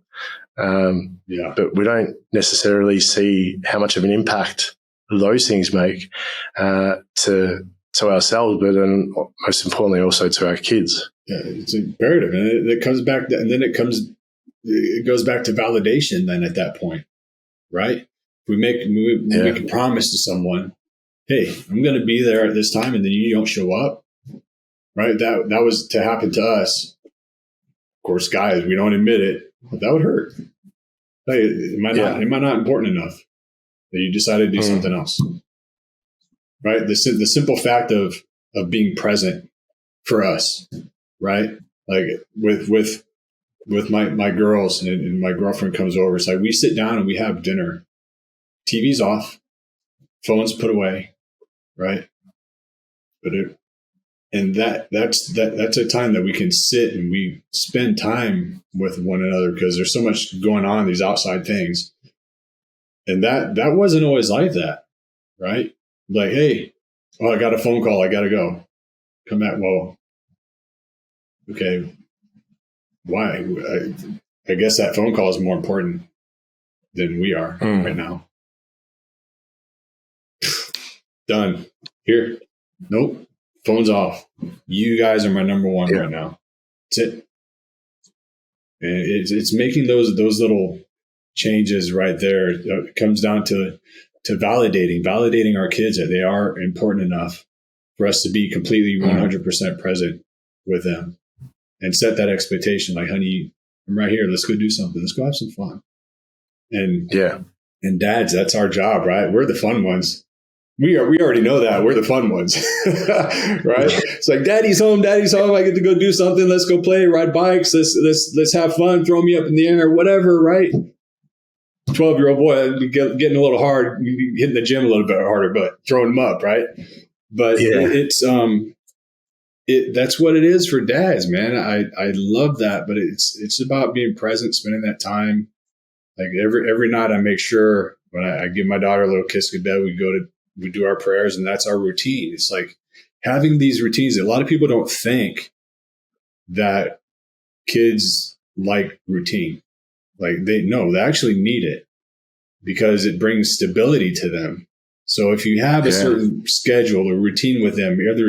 it? But we don't necessarily see how much of an impact those things make to ourselves, but then most importantly also to our kids. Yeah, it's imperative, and it comes back, and then it goes back to validation. Then at that point, right? We make a promise to someone, hey, I'm going to be there at this time, and then you don't show up, right? That was to happen to us. Of course, guys, we don't admit it, but that would hurt. Hey, am I not important enough that you decided to do something else? Right? The simple fact of being present for us, right? Like with my girls and my girlfriend comes over. It's like we sit down and we have dinner. TV's off, phones put away, right? That's a time that we can sit and we spend time with one another, because there's so much going on, these outside things. And that wasn't always like that, right? Like, hey, I got a phone call, I got to go. Come back. Well, okay. Why? I guess that phone call is more important than we are right now. Done. Here. Nope. Phone's off. You guys are my number one right now. That's it. And it's making those little changes right there. It comes down to validating our kids that they are important enough for us to be completely 100% present with them, and set that expectation. Like, honey, I'm right here. Let's go do something. Let's go have some fun. And Yeah. and dads, that's our job, right? We're the fun ones. We already know that we're the fun ones, right? It's like daddy's home. I get to go do something. Let's go play, ride bikes. Let's have fun. Throw me up in the air, whatever, right? 12-year-old boy getting a little hard, hitting the gym a little bit harder, but throwing them up, right? But that's what it is for dads, man. I love that, but it's about being present, spending that time. Like every night, I make sure when I give my daughter a little kiss goodbye, we do our prayers, and that's our routine. It's like having these routines. A lot of people don't think that kids like routine. Like they actually need it because it brings stability to them. So if you have a certain schedule or routine with them, either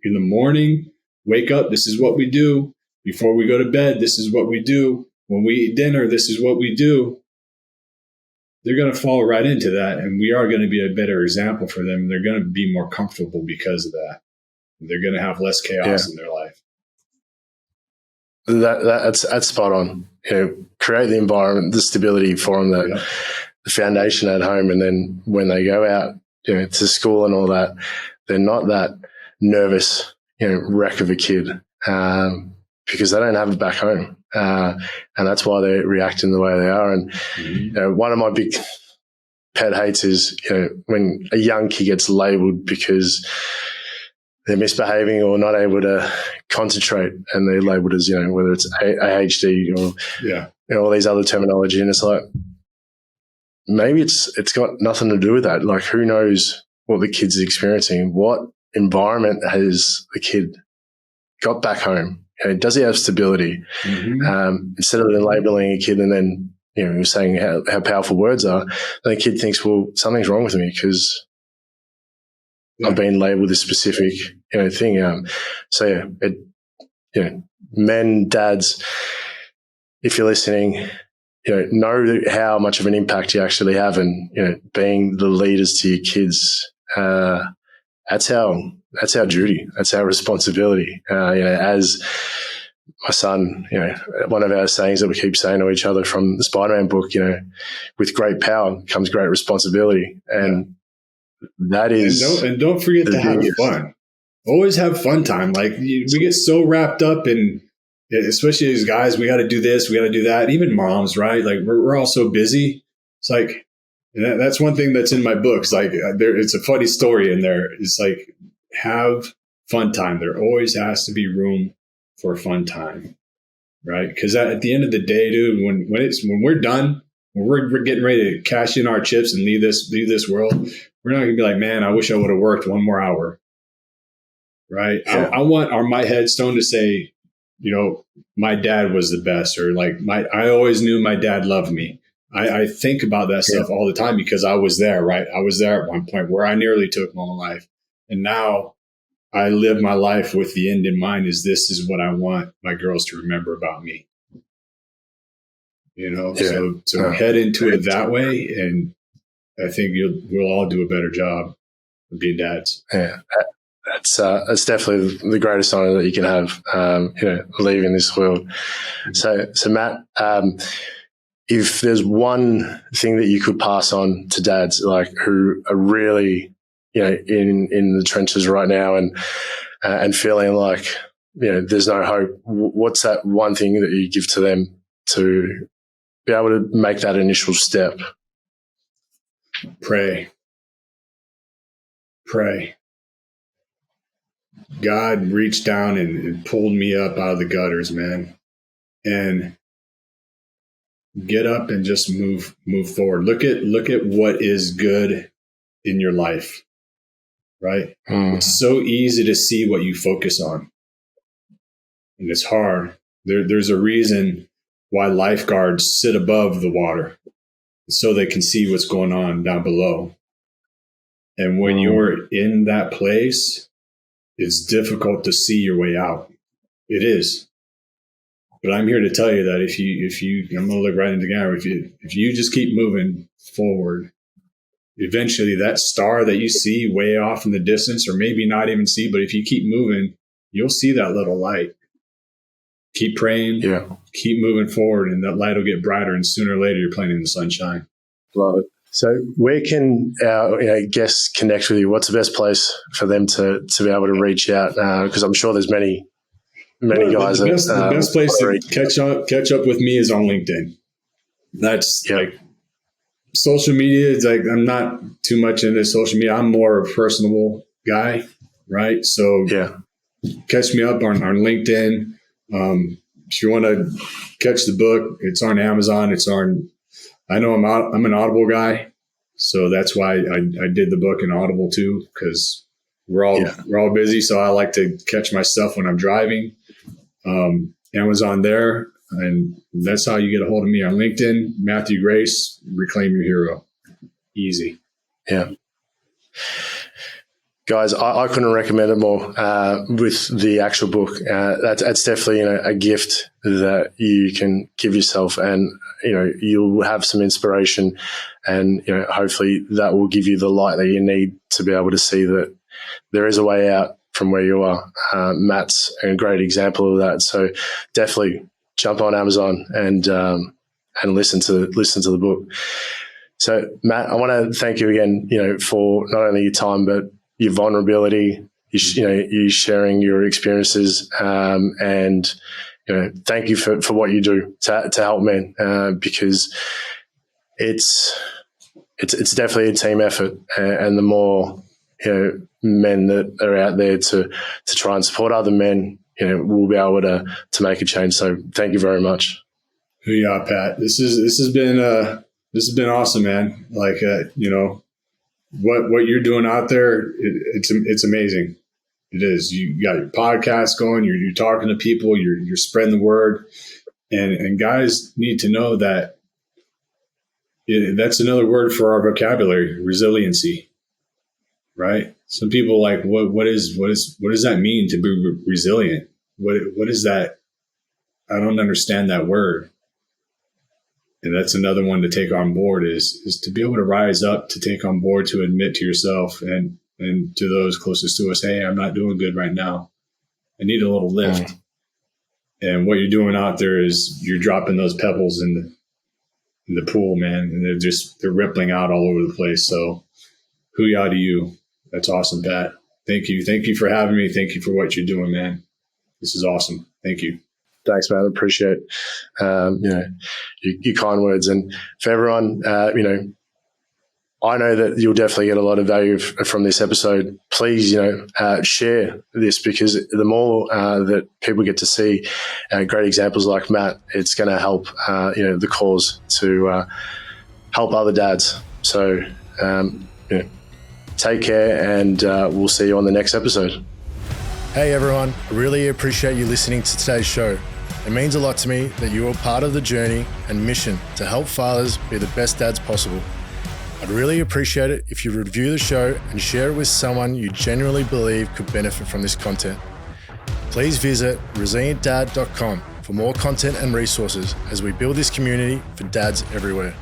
in the morning, wake up, this is what we do. Before we go to bed, this is what we do. When we eat dinner, this is what we do. They're going to fall right into that. And we are going to be a better example for them. They're going to be more comfortable because of that. They're going to have less chaos in their life. That's spot on. Create the environment, the stability for them, the foundation at home. And then when they go out, to school and all that, they're not that nervous, wreck of a kid, because they don't have it back home. And that's why they're reacting the way they are. And one of my big pet hates is when a young kid gets labelled because they're misbehaving or not able to concentrate, and they're labelled as whether it's ADHD or all these other terminology, and it's like maybe it's got nothing to do with that. Like, who knows what the kid's experiencing? What environment has the kid got back home? Does he have stability? Instead of labeling a kid and then, saying how powerful words are, the kid thinks, well, something's wrong with me because I've been labeled this specific, thing. Men, dads, if you're listening, know how much of an impact you actually have, and, being the leaders to your kids, that's our duty. That's our responsibility. As my son, one of our sayings that we keep saying to each other from the Spider-Man book, with great power comes great responsibility. And that is. And don't forget to have fun. Always have fun time. Like we get so wrapped up in, especially as guys, we got to do this, we got to do that. Even moms, right? Like we're all so busy. It's like, and that's one thing that's in my books. Like it's a funny story in there. It's like, have fun time. There always has to be room for a fun time, right? Because at the end of the day, dude, when we're done, when we're getting ready to cash in our chips and leave this world, we're not gonna be like, man, I wish I would have worked one more hour, right? Yeah. I want my headstone to say, my dad was the best, or like I always knew my dad loved me. I think about that stuff all the time because I was there, right? I was there at one point where I nearly took my own life. And now I live my life with the end in mind, this is what I want my girls to remember about me. So head into it that way. And I think we'll all do a better job of being dads. Yeah. That's definitely the greatest honor that you can have, leaving this world. So Matt, if there's one thing that you could pass on to dads, like who are really, in the trenches right now and feeling like, there's no hope, what's that one thing that you give to them to be able to make that initial step? Pray. God reached down and pulled me up out of the gutters, man. And get up and just move forward. Look at what is good in your life, right? It's so easy to see what you focus on, and it's hard. There's a reason why lifeguards sit above the water, so they can see what's going on down below. And when you're in that place, it's difficult to see your way out. It is. But I'm here to tell you that if you, I'm going to look right into the camera. If you just keep moving forward, eventually that star that you see way off in the distance, or maybe not even see, but if you keep moving, you'll see that little light. keep praying, keep moving forward, and that light will get brighter. And sooner or later, you're playing in the sunshine. Love it. So where can our guests connect with you? What's the best place for them to be able to reach out? Because I'm sure there's many guys. The best place to catch up with me is on LinkedIn. That's like social media. It's like I'm not too much into social media. I'm more a personable guy, right? So catch me up on LinkedIn. If you want to catch the book, it's on Amazon. It's on. I know I'm an Audible guy, so that's why I did the book in Audible too, because we're all busy. So I like to catch my stuff when I'm driving. Amazon there, and that's how you get a hold of me on LinkedIn. Matthew Grace, Reclaim Your Hero. Easy. Yeah. Guys, I couldn't recommend it more with the actual book. That's definitely a gift that you can give yourself, and you'll have some inspiration, and hopefully that will give you the light that you need to be able to see that there is a way out from where you are. Matt's a great example of that. So definitely jump on Amazon and listen to the book. So Matt, I want to thank you again, for not only your time but your vulnerability, you sharing your experiences, and thank you for what you do to help men, because it's definitely a team effort, and the more men that are out there to try and support other men, we'll be able to make a change. So thank you very much. Yeah, Pat. This has been awesome, man. Like what you're doing out there, it's amazing. It is. You got your podcast going. You're talking to people. You're spreading the word, and guys need to know that that's another word for our vocabulary: resiliency. Right? Some people like what does that mean to be resilient? What is that? I don't understand that word. And that's another one to take on board is to be able to rise up, to take on board, to admit to yourself and to those closest to us, hey, I'm not doing good right now. I need a little lift. And what you're doing out there is you're dropping those pebbles in the pool, man. And they're rippling out all over the place. So hoo-yah to you. That's awesome, Pat. Thank you. Thank you for having me. Thank you for what you're doing, man. This is awesome. Thank you. Thanks, man. I appreciate your kind words. And for everyone, I know that you'll definitely get a lot of value from this episode. Please, share this, because the more that people get to see great examples like Matt, it's going to help the cause to help other dads. So take care, and we'll see you on the next episode. Hey everyone, I really appreciate you listening to today's show. It means a lot to me that you are part of the journey and mission to help fathers be the best dads possible. I'd really appreciate it if you review the show and share it with someone you genuinely believe could benefit from this content. Please visit resilientdad.com for more content and resources as we build this community for dads everywhere.